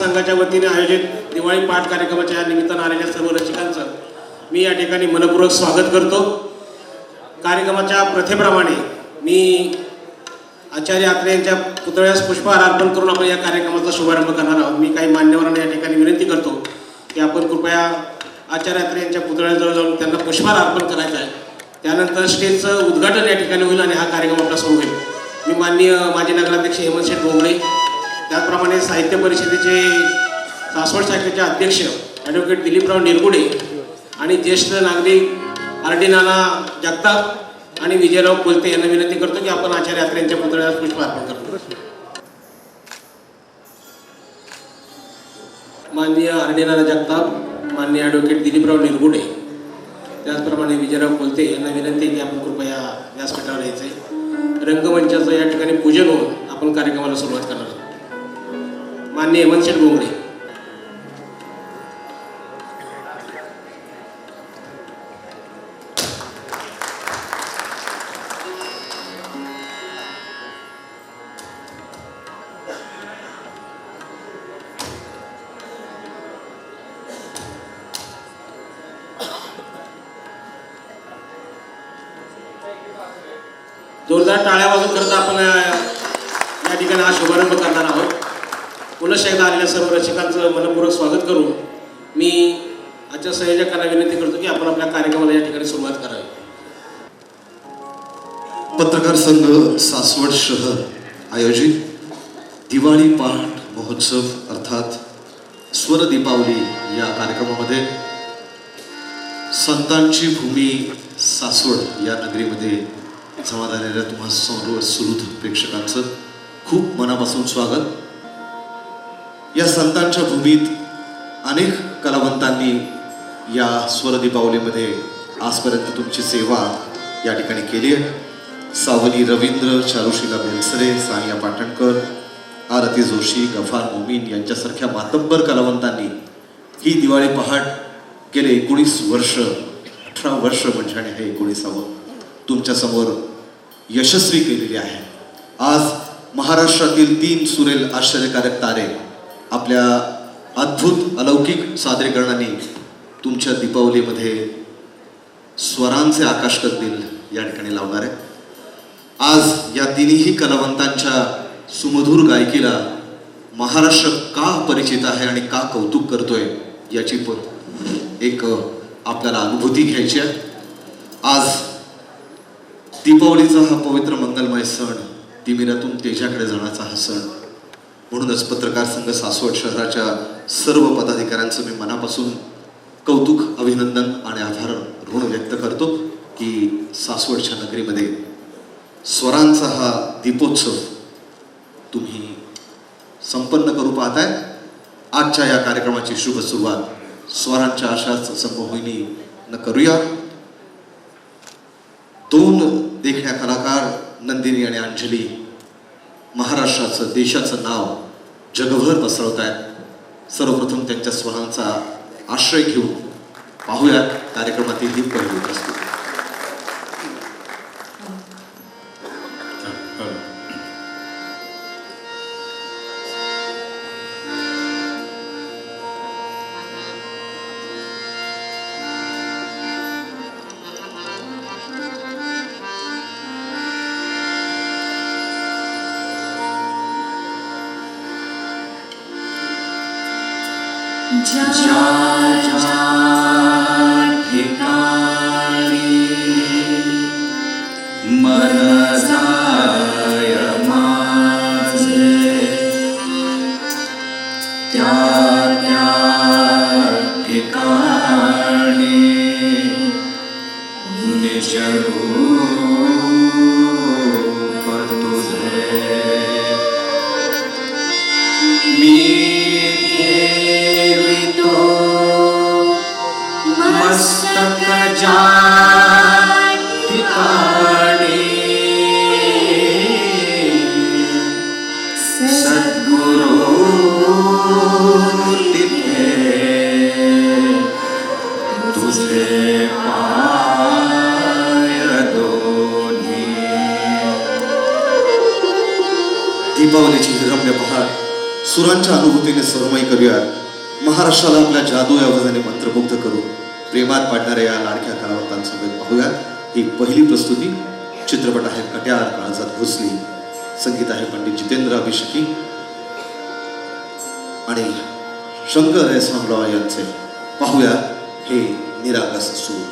संघाच्या वतीने आयोजित दिवाळी पाठ कार्यक्रमाच्या निमित्तानं आलेल्या सर्व रसिकांचं मी या ठिकाणी मनपूर्वक स्वागत करतो. कार्यक्रमाच्या प्रथेप्रमाणे मी आचार्य आत्रे यांच्या पुतळ्यास पुष्पहार अर्पण करून आपण या कार्यक्रमाचा शुभारंभ करणार आहोत. मी काही मान्यवरांना या ठिकाणी विनंती करतो की आपण कृपया आचार्य आत्रे यांच्या पुतळ्याजवळ जाऊन त्यांना पुष्पहार अर्पण करायचं आहे. त्यानंतर स्टेजचं उद्घाटन या ठिकाणी होईल आणि हा कार्यक्रम आपला सुरू होईल. मी माननीय माजी नगराध्यक्ष हेमंत शेठ बोंगळे, त्याचप्रमाणे साहित्य परिषदेचे सासवड शाखेचे अध्यक्ष ॲडव्होकेट दिलीपराव निरगुडे आणि ज्येष्ठ नागरिक आर डी नाना जगताप आणि विजयराव कोलते यांना विनंती करतो की आपण आचार्य आत्रे यांच्या पुतळ्यास पुष्प अर्पण करतो. माननीय आर डी नाना जगताप, माननीय ॲडव्होकेट दिलीपराव निरगुडे, त्याचप्रमाणे विजयराव कोलते यांना विनंती की आपण कृपया व्यासपीठावर यायचं आहे. रंगमंचाचं या ठिकाणी पूजन होऊन आपण कार्यक्रमाला सुरुवात करणार आहोत. माननीय हेमंत शेठ बोंगळे. जोरदार टाळ्या वाजून करत आपण या ठिकाणी हा शुभारंभ करणार आहोत. पुनश्च एकदा आलेल्या सर्व रसिकांचं मनपूर्वक स्वागत करून मी आजच्या संयोजकांना विनंती करतो की आपण आपल्या कार्यक्रमाला या ठिकाणी सुरुवात करावी. पत्रकार संघ सासवड शहर आयोजित दिवाळी पहाट महोत्सव अर्थात स्वर दीपावली या कार्यक्रमामध्ये संतांची भूमी सासवड या नगरीमध्ये जमा झालेल्या तुम्हा सर्व सुहृद प्रेक्षकांचं खूप मनापासून स्वागत. या संतांच्या भूमीत अनेक कलावंतांनी या स्वर दीपावलीमध्ये आजपर्यंत तुमची सेवा या ठिकाणी केली आहे. सावली रवींद्र, चारुशिला बेलसरे, सानिया पाटणकर, आरती जोशी, गफार मोमीन यांच्यासारख्या मातब्बर कलावंतांनी ही दिवाळी पहाट गेले 19 वर्ष 18 वर्ष म्हणजे आणि हे 19ावं तुमच्यासमोर यशस्वी केलेली आहे. आज महाराष्ट्रातील 3 सुरेल आश्चर्यकारक तारे आपल्या अद्भुत अलौकिक सादरीकरणाने तुमच्या दीपावलीमध्ये स्वरांचे आकाशकंदील या ठिकाणी लावणार आहे. आज या तिन्ही कलावंतांच्या सुमधुर गायकीला महाराष्ट्र का परिचित आहे आणि का कौतुक करतोय याची एक आपल्याला अनुभूती घ्यायची आहे. आज दीपावलीचा हा पवित्र मंगलमय सण, तिमिरातून तेजाकडे जाण्याचा हा सण, म्हणूनच पत्रकार संघ सासवड शहराच्या सर्व पदाधिकाऱ्यांचं मी मनापासून कौतुक, अभिनंदन आणि आभार ऋण व्यक्त करतो की सासवडच्या नगरीमध्ये स्वरांचा हा दीपोत्सव तुम्ही संपन्न करू पाहताय. आजच्या या कार्यक्रमाची शुभ सुरुवात स्वरांच्या अशाच संमोहिनीनं करूया. 2 देखण्या कलाकार नंदिनी आणि अंजली महाराष्ट्राचं, देशाचं नाव जगभर पसरवत आहेत. सर्वप्रथम त्यांच्या स्वरांचा आश्रय घेऊन पाहूया कार्यक्रमातील ही पहिली प्रस्तुती. मन जाय माझे त्या ठिकाणी निज रूप तुझे मी ठेवितो मस्तक जा ठिकाणी सद्गुरु तिथे तुझे पाय दोन्ही. दीपावलीची रम्य पहाट सुरांच्या अनुभूतीने सरमाई करूया. महाराष्ट्राला आपल्या जादू या आवाजाने मंत्रमुग्ध करू. प्रेमात पाडणाऱ्या या लाडक्या कलावंतांसोबत पाहूयात. ही पहिली प्रस्तुती. चित्रपट आहे कट्यार काळजात घुसली. संगीत आहे पंडित जितेंद्र अभिषेकी आणि शंकर एसरामराव यांचे. पाहूया हे निरागस सूर.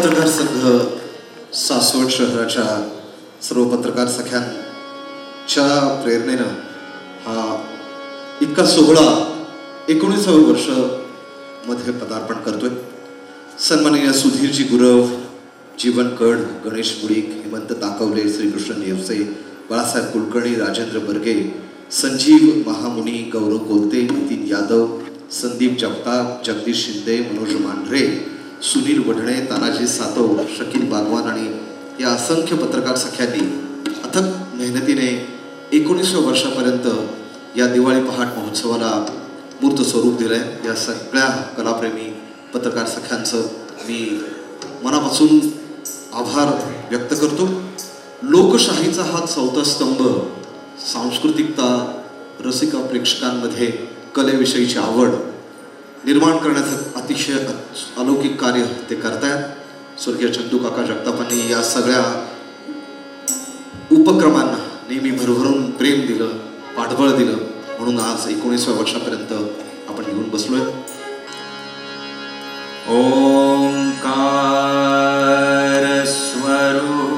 पत्रकार संघ सासवड शहराच्या सर्व पत्रकार सख्यांच्या प्रेरणेनं हा इतका सोहळा 19व्या वर्ष मध्ये पदार्पण करतोय. सन्माननीय सुधीरजी गुरव, जीवन कड, गणेश मुळीक, हेमंत ताकवले, श्रीकृष्ण नेवसे, बाळासाहेब कुलकर्णी, राजेंद्र बर्गे, संजीव महामुनी, गौरव कोलते, नितीन यादव, संदीप जगताप, जगदीश शिंदे, मनोज मांढरे, सुनील वढणे, तानाजी सातव, शकील बागवान आणि या असंख्य पत्रकार सख्यांनी अथक मेहनतीने 19व्या वर्षापर्यंत या दिवाळी पहाट महोत्सवाला मूर्त स्वरूप दिलंय. या सगळ्या कलाप्रेमी पत्रकार सख्यांचं मी मनापासून आभार व्यक्त करतो. लोकशाहीचा हा चौथा स्तंभ, सांस्कृतिकता, रसिका प्रेक्षकांमध्ये कलेविषयीची आवड निर्माण करण्याचं अतिशय अलौकिक कार्य ते करतायत. स्वर्गीय चंदू काका जगतापांनी या सगळ्या उपक्रमांना नेहमी भरभरून प्रेम दिलं, पाठबळ दिलं, म्हणून आज 19व्या वर्षापर्यंत आपण येऊन बसलोय. ओंकार स्वरूपा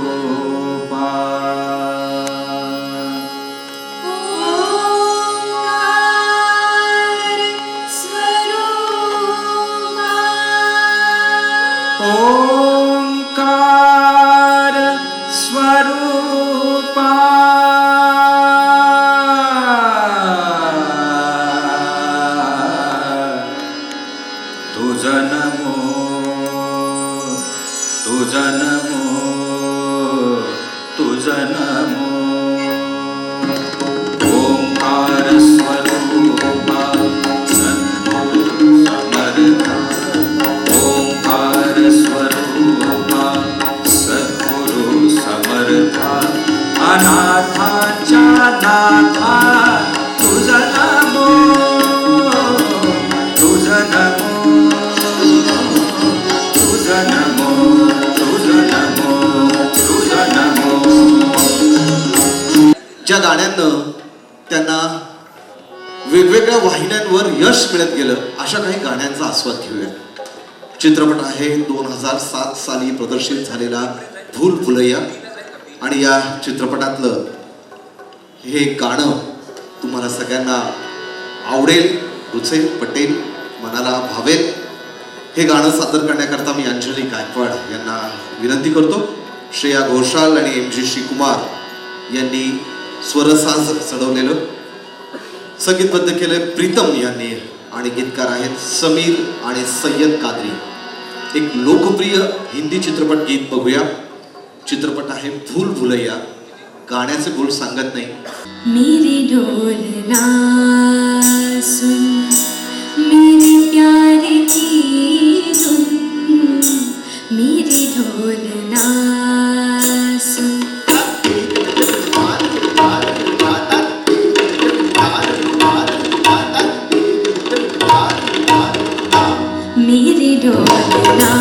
ओंकार स्वरूपा तुझं नमो, तुझं नमो, तुझं नमो. ओंकार स्वरूपा सद्गुरु समर्था, ओंकार स्वरूपा सद्गुरु समर्था, अनाथाच्या नाथा तुझं नमो, तुझं नमो, तुझं नमो, तुझं नमो, तुझं नमो. ज्या गाण्यांनं त्यांना वेगवेगळ्या वाहिन्यांवर यश मिळत गेलं अशा काही गाण्यांचा आस्वाद घेऊया. चित्रपट आहे 2007 साली प्रदर्शित झालेला भूल भुलैया आणि या चित्रपटातलं हे गाणं तुम्हाला सगळ्यांना आवडेल, रुचेल, पटेल, मनाला भावेल. हे गाणं सादर करण्याकरता मी अंजली गायकवाड यांना विनंती करतो. श्रेया घोषाल आणि MG श्रीकुमार यांनी स्वरसाज चढवलेलं, संगीतबद्ध केलंय प्रीतम यांनी आणि गीतकार आहेत समीर आणि सय्यद कादरी. एक लोकप्रिय हिंदी चित्रपट गीत बघूया. चित्रपट आहे भूल भुलैया. गाण्याचे बोल सांगत नाही. मेरी ढोलना सुन, मेरे प्यार की धुन, मेरी ढोलना सुन. मेरी ढोलना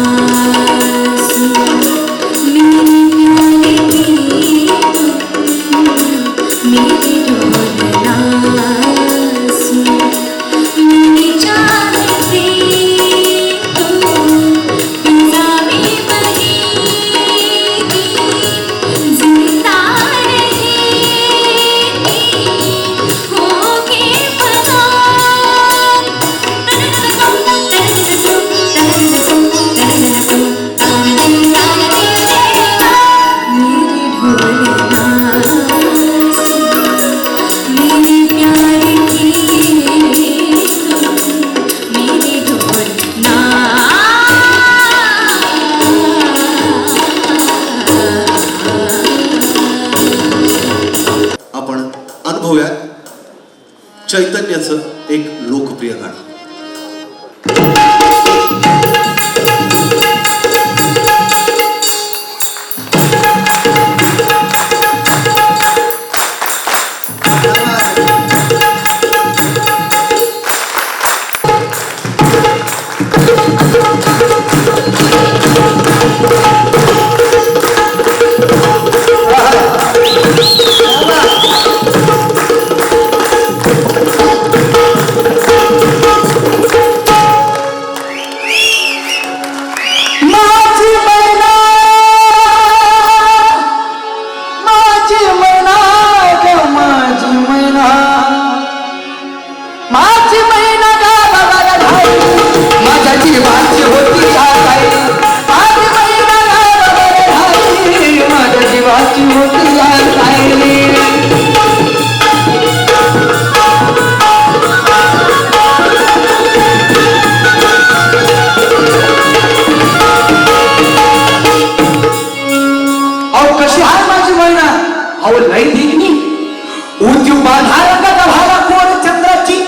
सुन, मेरे प्यार की धुन, मेरी ढोलना सुन, मेरी चाहते तू फिजा में बहेगी, जिंदा रहेगी, होके फना. मेरी ढोलना मेरे प्यार की धुन, मेरी ढोलना. आपण अनुभवूया चैतन्याचं एक लोकप्रिय गाणं. जीवाची होती आताई आधी महिना राहिली माझ्या जीवाची होती आताई अहो कशी आहे माझी महिना अहो लई दिली उद्योग बांधायला का भाला कोण चंद्राची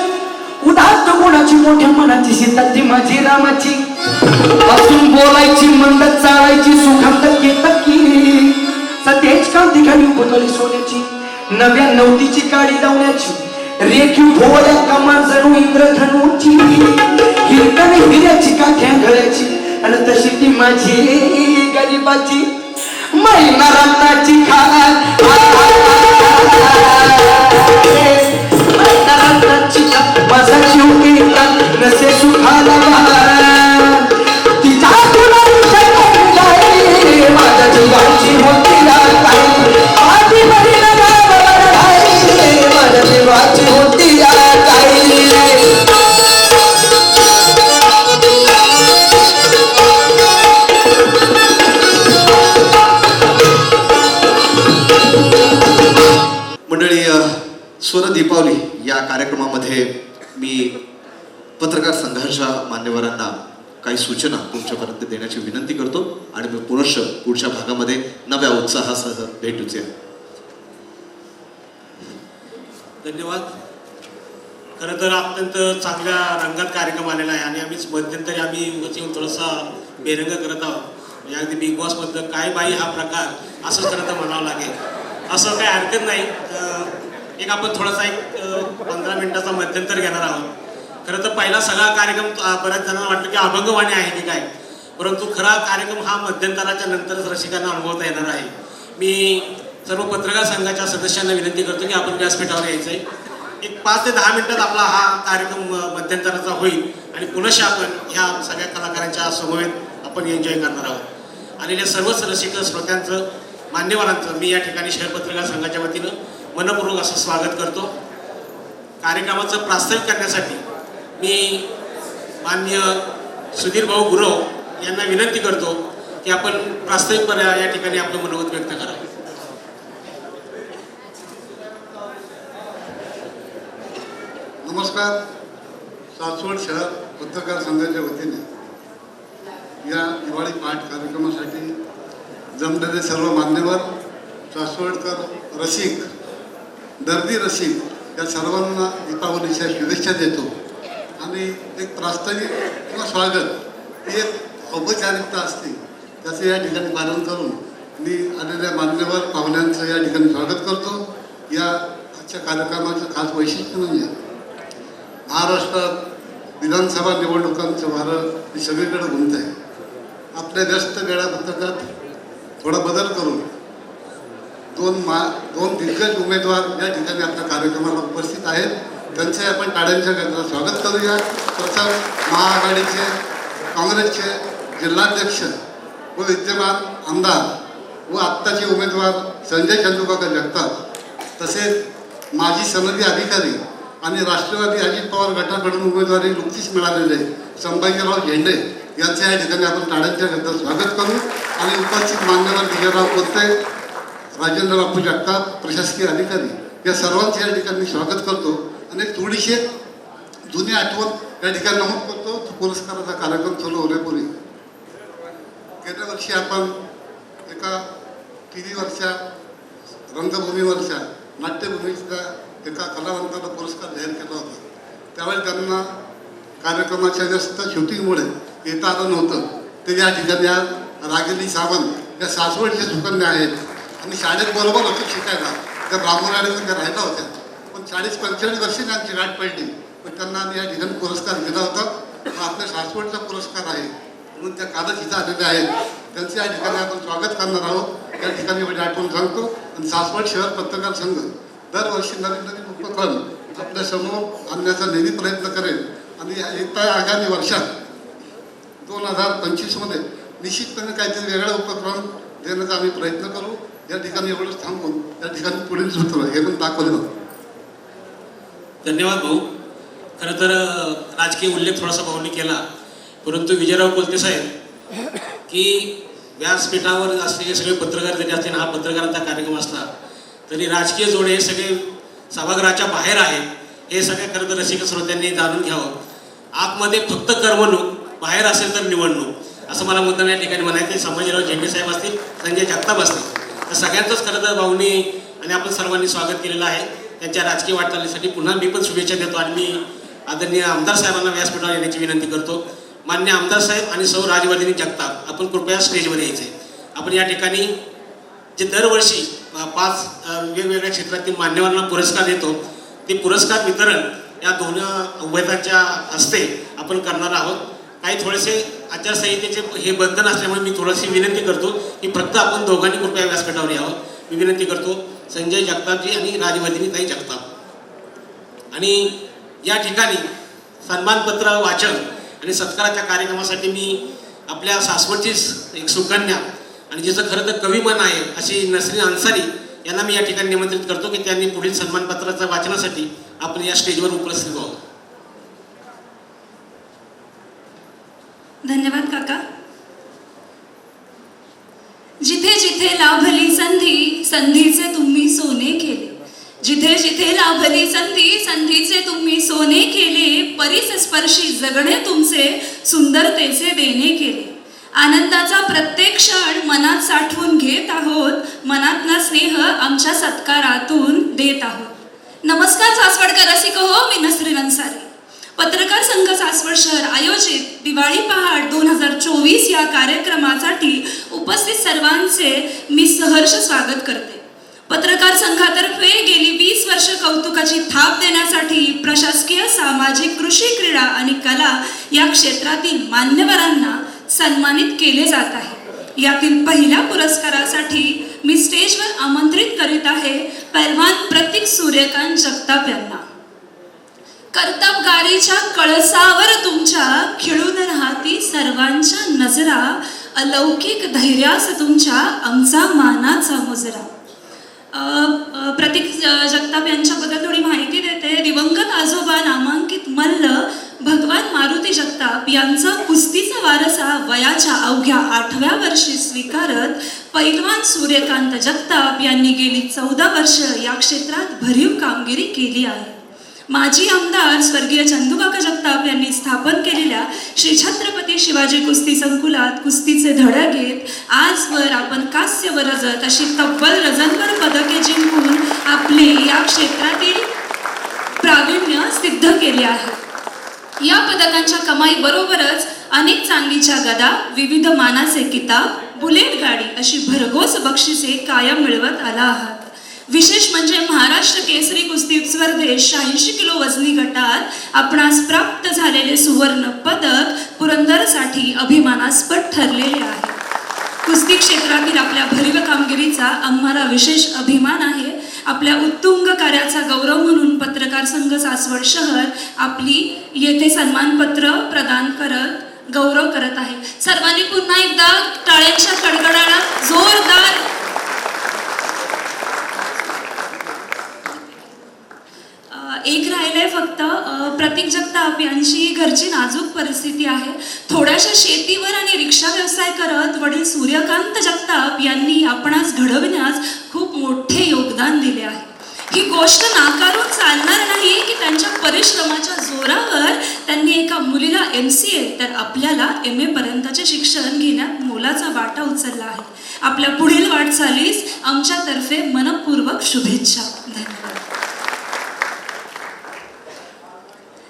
उदात्त गुणाची मोठ्या मनाची सीता ती माझी रामाची असून बोलायची मंद चालायची सुखंत केतकी सतेज कांती घाली पुतळी सोन्याची नव्या नवतीची काळी दावण्याची रेखीव भोवल्या कमान जणू इंद्रधनुची हिरकण हिऱ्याची काठ्या गळ्याची आणि तशी ती माझी गरीबाची महिना रत्नाची खाल महिना रत्नाची माझा जीव केला नसे सुखाला तिचा माझ्या जीवाची होती आधी महिना माझ्या जीवाची होती मंडळी, स्वर दीपावली या कार्यक्रमामध्ये मी पत्रकार संघाच्या मान्यवरांना काही सूचना तुमच्यापर्यंत देण्याची विनंती करतो आणि मी पुनश्च पुढच्या भागामध्ये नव्या उत्साहासह भेटूया. धन्यवाद. खरं तर अत्यंत चांगल्या रंगात कार्यक्रम आलेला आहे आणि मध्यंतरी आम्ही येऊन थोडासा बेरंग करत आहोत. म्हणजे अगदी बिग बॉसमधलं काय बाई हा प्रकार असंच खरं तर म्हणावं लागेल. असं काही हरकत नाही. एक आपण थोडासा 15 मिनिटाचा मध्यंतर घेणार आहोत. खरं तर पहिला सगळा कार्यक्रम बऱ्याच जणांना वाटलं की अभंगवाणी आहे की काय, परंतु खरा कार्यक्रम हा मध्यंतराच्या नंतरच रसिकांना अनुभवता येणार आहे. मी सर्व पत्रकार संघाच्या सदस्यांना विनंती करतो की आपण व्यासपीठावर यायचं आहे. एक 5 ते 10 मिनिटात आपला हा कार्यक्रम मध्यंतराचा होईल आणि पुनश्च आपण ह्या सगळ्या कलाकारांच्या समवेत आपण एन्जॉय करणार आहोत. आलेल्या सर्वच रसिक श्रोत्यांचं, मान्यवरांचं मी या ठिकाणी शहर पत्रकार संघाच्या वतीनं मनपूर्वक असं स्वागत करतो. कार्यक्रमाचं प्रास्ताविक करण्यासाठी मी माननीय सुधीर भाऊ गुरव यांना विनंती करतो की आपण प्रास्ताविक या ठिकाणी आपलं मनोगत व्यक्त करावं. नमस्कार. सासवड शहर पत्रकार संघाच्या वतीने या दिवाळी पाठ कार्यक्रमासाठी जमलेले सर्व मान्यवर, सासवडकर रसिक, दर्दी रसिक या सर्वांना दीपावलीच्या शुभेच्छा देतो. आणि एक प्रास्ताविक किंवा स्वागत ही एक औपचारिकता असते, त्याचं या ठिकाणी पालन करून मी आलेल्या मान्यवर पाहुण्यांचं या ठिकाणी स्वागत करतो. या आजच्या कार्यक्रमाचं खास वैशिष्ट्य म्हणजे महाराष्ट्रात विधानसभा निवडणुकांचं वारं हे सगळीकडे घुमत आहे. आपल्या व्यस्त वेळापत्रकात थोडा बदल करून दोन दिग्गज उमेदवार या ठिकाणी आपल्या कार्यक्रमाला उपस्थित आहेत. त्यांचे आपण टाळ्यांच्या गजरात स्वागत करूया. प्रथम महाआघाडीचे काँग्रेसचे जिल्हाध्यक्ष व विद्यमान आमदार व आत्ताचे उमेदवार संजय चंदूकाका जगताप, तसेच माजी सनदी अधिकारी आणि राष्ट्रवादी अजित पवार गटाकडून उमेदवारी नुकतीच मिळालेले संभाजीराव झेंडे यांचे या ठिकाणी आपण टाळ्यांच्या गजरात स्वागत करू. आणि उपस्थित मान्यवर विजयराव कोलते, राजेंद्र बापू जगताप, प्रशासकीय अधिकारी या सर्वांचे या ठिकाणी स्वागत करतो. आणि थोडीशी जुनी आठवण या ठिकाणी नमूद करतो. पुरस्काराचा कार्यक्रम सुरू होण्यापूर्वी गेल्या वर्षी आपण एका टीव्हीवरच्या रंगभूमीवरच्या नाट्यभूमीच्या एका कलावंताला पुरस्कार जाहीर केला होता. त्यावेळी त्यांना कार्यक्रमाच्या व्यस्त शूटिंगमुळे येता आलं नव्हतं. ते या ठिकाणी आज रागिनी सावंत या सासवडच्या सुकन्या आहेत आणि शाळेत बरोबर होतं शिकायला. त्या ब्राह्मणाकडे राहिल्या होत्या, पण 40-45 वर्षी त्यांची गाठ पडली. पण त्यांना आम्ही या ठिकाणी पुरस्कार दिला होता. आपल्या सासवडचा पुरस्कार आहे म्हणून त्या कालच इथं आलेल्या आहेत. त्यांचं या ठिकाणी आपण स्वागत करणार आहोत. या ठिकाणी माझी आठवण सांगतो. आणि सासवड शहर पत्रकार संघ दरवर्षी नवीन नवीन उपक्रम आपल्यासमोर आणण्याचा नेहमी प्रयत्न करेल. आणि येत्या आगामी वर्षात 2025मध्ये निश्चितपणे काहीतरी वेगळा उपक्रम देण्याचा आम्ही प्रयत्न करू. या ठिकाणी एवढंच थांबून या ठिकाणी पुढील सूत्र हे पण दाखवलं. धन्यवाद भाऊ. खरं तर राजकीय उल्लेख थोडासा भाऊनी केला, परंतु विजयराव कोलते साहेब की व्यासपीठावर असलेले सगळे पत्रकार जरी असतील, हा पत्रकारांचा कार्यक्रम असला तरी राजकीय जोडे हे सगळे सभागृहाच्या बाहेर आहेत, हे सगळे खरं तर रसिक श्रोत्यांनी जाणून घ्यावं. आतमध्ये फक्त करमणूक, बाहेर असेल तर निवडणूक, असं मला मुद्दाम या ठिकाणी म्हणायचं. संभाजीराव झेंडे साहेब असतील, संजय जगताप असतील, तर सगळ्यांचंच खरं तर भाऊनी आणि आपण सर्वांनी स्वागत केलेलं आहे. त्यांच्या राजकीय वाटचालीसाठी पुन्हा मी पण शुभेच्छा देतो आणि मी आदरणीय आमदार साहेबांना व्यासपीठावर येण्याची विनंती करतो. मान्य आमदार साहेब आणि सौ राजवर्धिनी जगताप, आपण कृपया स्टेजवर यायचे. आपण या ठिकाणी जे दरवर्षी 5 वेगवेगळ्या क्षेत्रातील मान्यवरांना पुरस्कार देतो, ते पुरस्कार वितरण या दोन उभयतांच्या हस्ते आपण करणार आहोत. काही थोडेसे आचारसंहितेचे हे बंधन असल्यामुळे मी थोडीशी विनंती करतो की फक्त आपण दोघांनी कृपया व्यासपीठावर यावं. मी विनंती करतो संजय जगतापजी आणि राजवर्धिनी ताई जगताप. आणि या ठिकाणी सन्मानपत्र वाचन आणि सत्काराच्या कार्यक्रमासाठी मी आपल्या सासवडचीच एक सुकन्या आणि जिचं खरं तर कवी मन आहे अशी नसरीन अन्सारी यांना मी या ठिकाणी निमंत्रित करतो की त्यांनी पुढील सन्मानपत्राच्या वाचनासाठी आपण या स्टेजवर उपस्थित व्हावं. धन्यवाद काका. जिथे जिथे लाभली संधी, संधीचे तुम्ही सोने केले. जिथे जिथे लाभली संधी, संधीचे तुम्ही सोने केले. परिसस्पर्शी जगणे तुमचे सुंदरतेचे देणे केले. आनंदाचा प्रत्येक क्षण मनात साठवून घेत आहोत. मनातला स्नेह आमच्या सत्कारातून देत आहोत. नमस्कार सासवडकर रसिक हो, मी नसरीन अन्सारी. पत्रकार संघ सासवड शहर आयोजित दिवाळी पहाट 2024 या कार्यक्रमासाठी उपस्थित सर्वांचे मी सहर्ष स्वागत करते. पत्रकार संघातर्फे गेली 20 वर्ष कौतुकाची थाप देण्यासाठी प्रशासकीय, सामाजिक, कृषी, क्रीडा आणि कला या क्षेत्रातील मान्यवरांना सन्मानित केले जात आहे. यातील पहिल्या पुरस्कारासाठी मी स्टेजवर आमंत्रित करीत आहे पैलवान प्रतीक सूर्यकांत जगताप यांना. कर्तबगारीच्या कळसावर तुमच्या खिळून राहती सर्वांच्या नजरा. अलौकिक धैर्यास तुमच्या आमचा मानाचा मुजरा. प्रतीक जगताप यांच्याबद्दल थोडी माहिती देते. दिवंगत आजोबा नामांकित मल्ल भगवान मारुती जगताप यांचा कुस्तीचा वारसा वयाच्या अवघ्या 8व्या वर्षी स्वीकारत पैलवान सूर्यकांत जगताप यांनी गेली 14 वर्ष या क्षेत्रात भरीव कामगिरी केली आहे. माजी आमदार स्वर्गीय चंदूकाका जगताप यांनी स्थापन केलेल्या श्री छत्रपती शिवाजी कुस्ती संकुलात कुस्तीचे धडे घेत आजवर आपण कांस्य व रजत अशी तब्बल डझनभर पदके जिंकून आपले या क्षेत्रातील प्रावीण्य सिद्ध केले आहे. या पदकांच्या कमाई बरोबरच अनेक चांदीच्या गदा, विविध मानाचे किताब, बुलेट गाडी अशी भरघोस बक्षिसे कायम मिळवत आला आहात. विशेष म्हणजे महाराष्ट्र केसरी कुस्ती स्पर्धेत 86 किलो वजनी गटात आपणास प्राप्त झालेले सुवर्ण पदक पुरंदरसाठी अभिमानास्पद ठरलेले आहे. कुस्ती क्षेत्रातील आपल्या भरीव कामगिरीचा आम्हाला विशेष अभिमान आहे. आपल्या उत्तुंग कार्याचा गौरव म्हणून पत्रकार संघ सासवड शहर आपली येथे सन्मानपत्र प्रदान करत गौरव करत आहे. सर्वांनी पुन्हा एकदा टाळ्यांच्या कडकडाटात जोरदार एक राहिलंय फक्त. प्रतीक जगताप यांची घरची नाजूक परिस्थिती आहे. थोड्याशा शेतीवर आणि रिक्षा व्यवसाय करत वडील सूर्यकांत जगताप यांनी आपणास घडविण्यास खूप मोठे योगदान दिले आहे. ही गोष्ट नाकारून चालणार नाही की त्यांच्या परिश्रमाच्या जोरावर त्यांनी एका मुलीला MCA तर आपल्याला MA पर्यंतचे शिक्षण घेण्यात मोलाचा वाटा उचलला आहे. आपल्या पुढील वाटचालीस आमच्यातर्फे मनपूर्वक शुभेच्छा. धन्यवाद.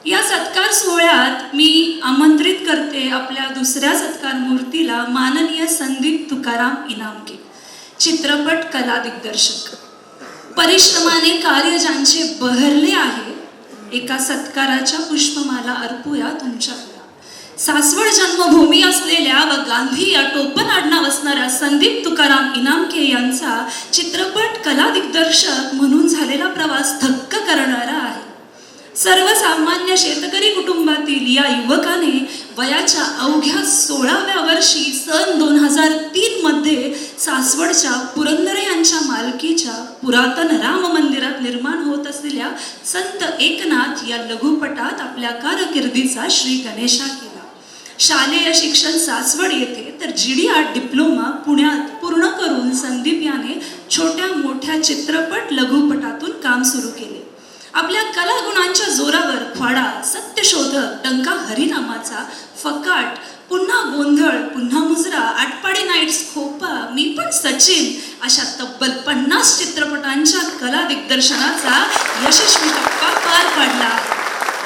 या सत्कार सोहळ्यात मी आमंत्रित करते आपल्या दुसऱ्या सत्कार मूर्तीला माननीय संदीप तुकाराम इनामके, चित्रपट कला दिग्दर्शक. परिश्रमाने कार्य ज्यांचे बहरले आहे, एका सत्काराच्या पुष्पमाला अर्पूया तुमच्याकडे. सासवड जन्मभूमी असलेल्या व गांधी या टोपण आडनाव असणाऱ्या संदीप तुकाराम इनामके यांचा चित्रपट कला दिग्दर्शक म्हणून झालेला प्रवास थक्क करणारा आहे. सर्वसामान्य शेतकरी कुटुंबातील या युवकाने वयाच्या अवघ्या 16व्या वर्षी सन 2003 मध्ये सासवडच्या पुरंदरे यांच्या मालकीच्या पुरातन राम मंदिरात निर्माण होत असलेल्या संत एकनाथ या लघुपटात आपल्या कारकिर्दीचा श्री गणेशा केला. शालेय शिक्षण सासवड येथे तर GD आर्ट डिप्लोमा पुण्यात पूर्ण करून संदीप याने छोट्या मोठ्या चित्रपट लघुपटातून काम सुरू केले. आपल्या कलागुणांच्या जोरावर ख्वाडा, सत्यशोधक, डंका हरिनामाचा, फकाट, पुन्हा गोंधळ, पुन्हा मुजरा, आटपाडी नाईट्स, खोपा, मी पण सचिन अशा तब्बल 50 चित्रपटांच्या कला दिग्दर्शनाचा यशस्वी टप्पा पार पाडला.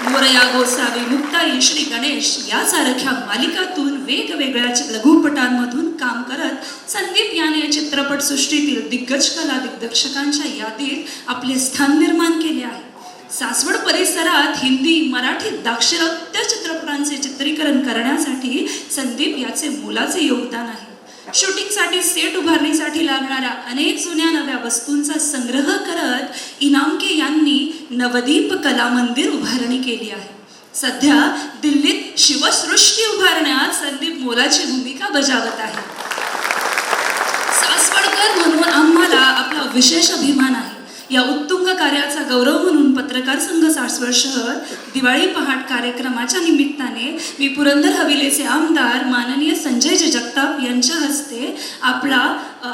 मोरया गोसावी, मुक्ताई, श्री गणेश यासारख्या मालिकातून वेगवेगळ्या लघुपटांमधून काम करत संदीप याने चित्रपटसृष्टीतील दिग्गज कला दिग्दर्शकांच्या यादीत आपले स्थान निर्माण केले आहे. सासवड परिसरात हिंदी, मराठी, दाक्षिणात्य चित्रपटांचे चित्रीकरण करण्यासाठी संदीप याचे मोलाचे योगदान आहे. शूटिंगसाठी सेट उभारणीसाठी लागणाऱ्या अनेक जुन्या नव्या वस्तूंचा संग्रह करत इनामके यांनी नवदीप कला मंदिर उभारणी केली आहे. सध्या दिल्लीत शिवसृष्टी उभारण्यात संदीप मोलाची भूमिका बजावत आहे. सासवडकर म्हणून आम्हाला आपला विशेष अभिमान आहे. या उत्तुंग कार्याचा गौरव म्हणून पत्रकार संघ सासवड शहर दिवाळी पहाट कार्यक्रमाच्या निमित्ताने मी पुरंदर हवेलीचे आमदार माननीय संजयजी जगताप यांच्या हस्ते आपला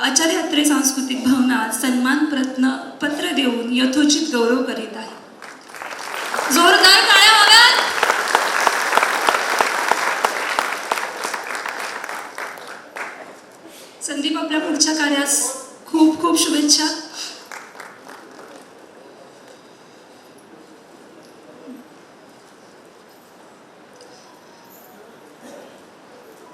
आचार्य अत्रे सांस्कृतिक भवनात सन्मान पत्र देऊन यथोचित गौरव करीत आहे. जोरदार टाळ्या हव्यात. संदीप, आपल्या पुढच्या कार्यास खूप खूप शुभेच्छा.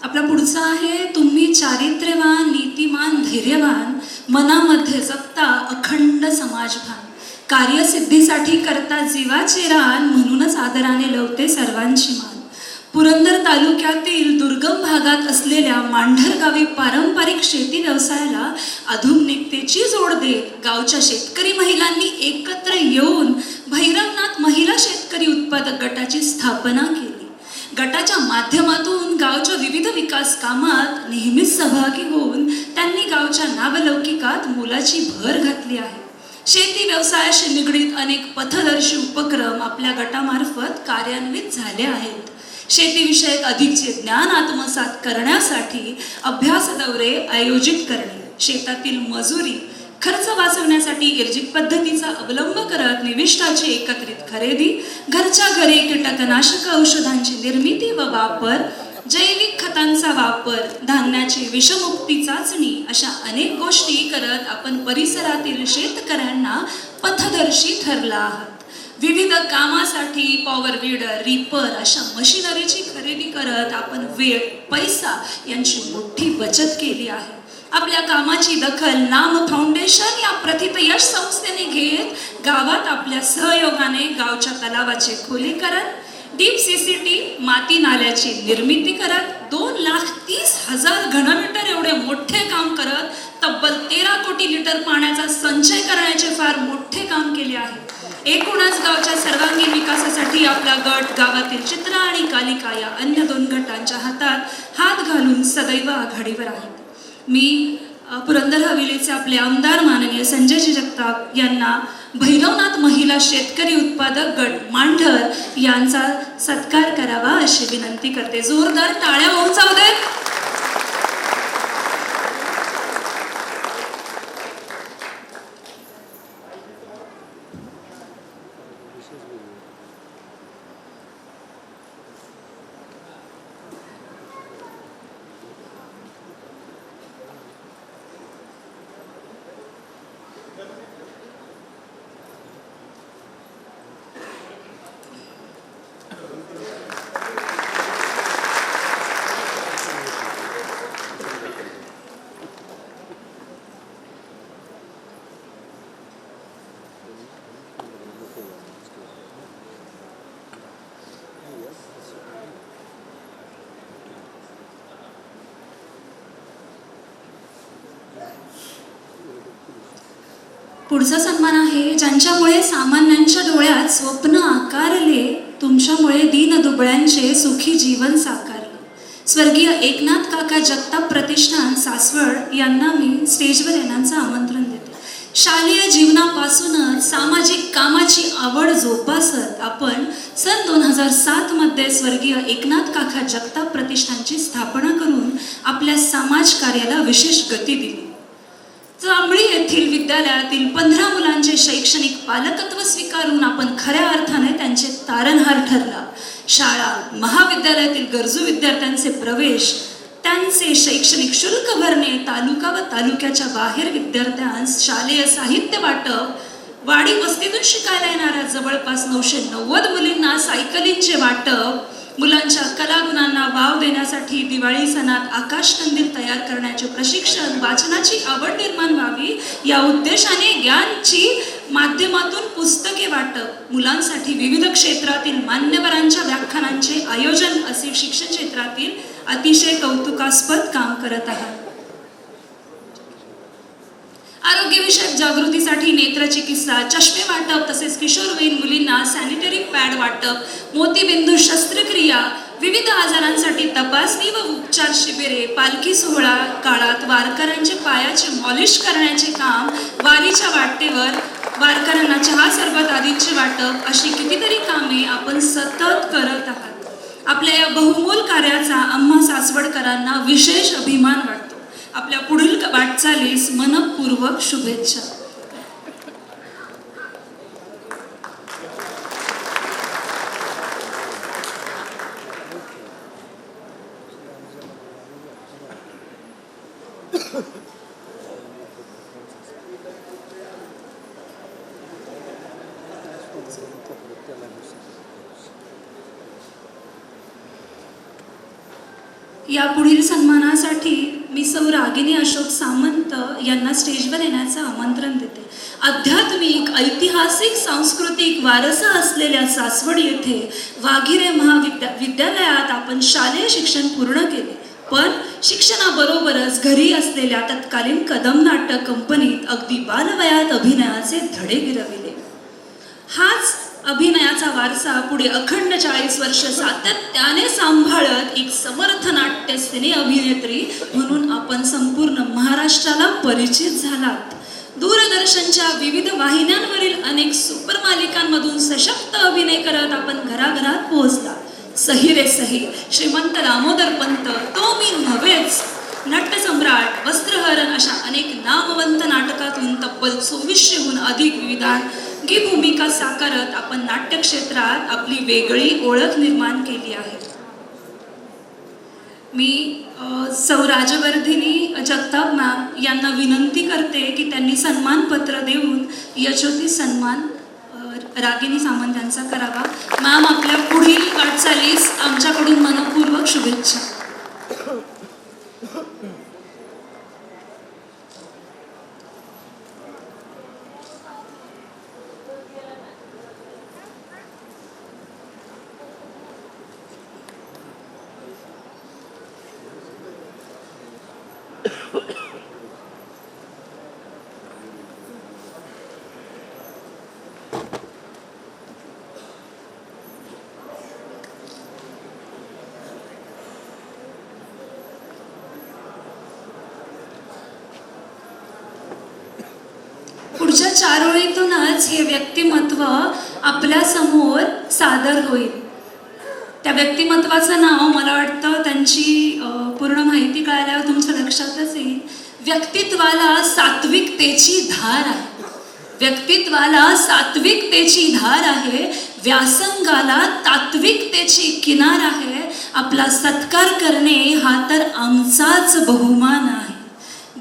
आपला पुढचा आहे, तुम्ही चारित्र्यवान, नीतिमान, धैर्यवान, मनामध्ये जगता अखंड समाजभान, कार्यसिद्धीसाठी करता जीवाचे रान, म्हणूनच आदराने लवते सर्वांची मान. पुरंदर तालुक्यातील दुर्गम भागात असलेल्या मांढर गावी पारंपरिक शेती व्यवसायाला आधुनिकतेची जोड देत गावच्या शेतकरी महिलांनी एकत्र येऊन भैरवनाथ महिला शेतकरी उत्पादक गटाची स्थापना केली. गटाच्या माध्यमातून गावच्या विविध विकास कामात नेहमीच सहभागी होऊन त्यांनी गावच्या नावलौकिकात मोलाची भर घातली आहे. शेती व्यवसायाशी निगडीत अनेक पथदर्शी उपक्रम आपल्या गटामार्फत कार्यान्वित झाले आहेत. शेतीविषयक अधिकचे ज्ञान आत्मसात करण्यासाठी अभ्यास दौरे आयोजित करणे, शेतातील मजुरी खर्च वाचवण्यासाठी इर्जिक पद्धतीचा अवलंब करत निविष्ठाची एकत्रित खरेदी, घरच्या घरी कीटकनाशक औषधांची निर्मिती व वापर, जैविक खतांचा वापर, धान्याची विषमुक्ती चाचणी अशा अनेक गोष्टी करत आपण परिसरातील शेतकऱ्यांना पथदर्शी ठरला आहात. विविध कामासाठी पॉवर वीडर, रीपर अशा मशिनरीची खरेदी करत आपण वेळ, पैसा यांची मोठी बचत केली आहे. आपल्या कामाची दखल नाम फाउंडेशन या प्रथित यश संस्थेने घेत गावात आपल्या सहयोगाने गावच्या तलावाचे खोलीकरण, डीप CCT माती नाल्याची निर्मिती करत 2,30,000 घनमीटर एवढे मोठे काम करत तब्बल 13 कोटी लिटर पाण्याचा संचय करण्याचे फार मोठे काम केले आहे. एकूणच गावच्या सर्वांगीण विकासासाठी आपला गट गावातील चित्रा आणि कालिका या अन्य 2 गटांच्या हातात हात घालून सदैव आघाडीवर आहे. मी पुरंदर हवेलीचे आपले आमदार माननीय संजयजी जगताप यांना भैरवनाथ महिला शेतकरी उत्पादक गट मांढर यांचा सत्कार करावा अशी विनंती करते. जोरदार टाळ्या होऊन जाऊ देत. पुढचा सन्मान आहे, ज्यांच्यामुळे सामान्यांच्या डोळ्यात स्वप्न आकारले, तुमच्यामुळे दीन दुबळ्यांचे सुखी जीवन साकारले. स्वर्गीय एकनाथ काका जगताप प्रतिष्ठान सासवड यांना मी स्टेजवर येण्याचं आमंत्रण देते. शालेय जीवनापासूनच सामाजिक कामाची आवड जोपासत आपण सन 2007 मध्ये स्वर्गीय एकनाथ काका जगताप प्रतिष्ठानची स्थापना करून आपल्या समाजकार्याला विशेष गती दिली. जांभळी येथील विद्यालयातील 15 मुलांचे शैक्षणिक पालकत्व स्वीकारून आपण खऱ्या अर्थाने त्यांचे तारणहार ठरला. शाळा महाविद्यालयातील गरजू विद्यार्थ्यांचे प्रवेश, त्यांचे शैक्षणिक शुल्क भरणे, तालुका व तालुक्याच्या बाहेर विद्यार्थ्यांस शालेय साहित्य वाटप, वाडी वस्तीतून शिकायला येणाऱ्या जवळपास 990 मुलींना सायकलींचे वाटप, मुलांच्या कलागुणांना वाव देण्यासाठी दिवाळी सणात आकाशकंदील तयार करण्याचे प्रशिक्षण, वाचनाची आवड निर्माण व्हावी या उद्देशाने ज्ञानची माध्यमातून पुस्तके वाटप, मुलांसाठी विविध क्षेत्रातील मान्यवरांच्या व्याख्यानांचे आयोजन असे शिक्षण क्षेत्रातील अतिशय कौतुकास्पद काम करत आहे. आरोग्यविषयक जागृतीसाठी नेत्रचिकित्सा, चष्मे वाटप तसेच किशोरवयीन मुलींना सॅनिटरी पॅड वाटप, मोतीबिंदू शस्त्रक्रिया, विविध आजारांसाठी तपासणी व उपचार शिबिरे, पालखी सोहळा काळात वारकऱ्यांचे पायाचे मॉलिश करण्याचे काम, वारीच्या वाटेवर वारकऱ्यांना चहा सरबत आदींचे वाटप अशी कितीतरी कामे आपण सतत करत आहात. आपल्या या बहुमोल कार्याचा आम्हा सासवडकरांना विशेष अभिमान वाटतो. आपल्या पुढील वाटचालीस मनपूर्वक शुभेच्छा. या पुढील सन्मानासाठी मी सौ रागिनी अशोक सामंत यांना स्टेजवर येण्याचं आमंत्रण देते. आध्यात्मिक, ऐतिहासिक, सांस्कृतिक वारसा असलेल्या सासवड येथे वाघिरे विद्यालयात आपण शालेय शिक्षण पूर्ण केले, पण शिक्षणाबरोबरच घरी असलेल्या तत्कालीन कदम नाटक कंपनीत अगदी बालवयात अभिनयाचे धडे गिरविले. हाच अभिनयाचा वारसा पुढे अखंड 40 वर्ष सातत्याने सांभाळत एक समर्थ नाट्य सिने अभिनेत्री म्हणून आपण संपूर्ण महाराष्ट्राला परिचित झालात. दूरदर्शनच्या विविध वाहिन्यांवरील अनेक सुपर मालिकांमधून सशक्त अभिनय करत आपण घराघरात पोहोचला. सही रे सही, श्रीमंत दामोदर पंत, तो मी नव्हेच, नटसम्राट, वस्त्रहरण अशा अनेक नामवंत नाटकातून तब्बल 2400हून अधिक विविधांगी भूमिका साकारत आपण नाट्यक्षेत्रात आपली वेगळी ओळख निर्माण केली आहे. मी सौ राजवर्धिनी जगताप मॅम यांना विनंती करते की त्यांनी सन्मानपत्र देऊन यशोती सन्मान रागिनी सामंत यांचा करावा. मॅम, आपल्या पुढील वाटचालीस आमच्याकडून मनपूर्वक शुभेच्छा. पुढच्या 4 ओळीतूनच हे व्यक्तिमत्व आपल्या समोर सादर होईल. त्या व्यक्तिमत्वाचं नाव मला वाटतं त्यांची पूर्ण माहिती कळाल्यावर तुमच्या लक्षातच येईल. व्यक्तित्वाला सात्विकतेची धार आहे. व्यक्तित्वाला सात्विकतेची धार आहे. व्यासंगाला तात्विकतेची किनार आहे. आपला सत्कार करणे हा तर आमचाच बहुमान आहे.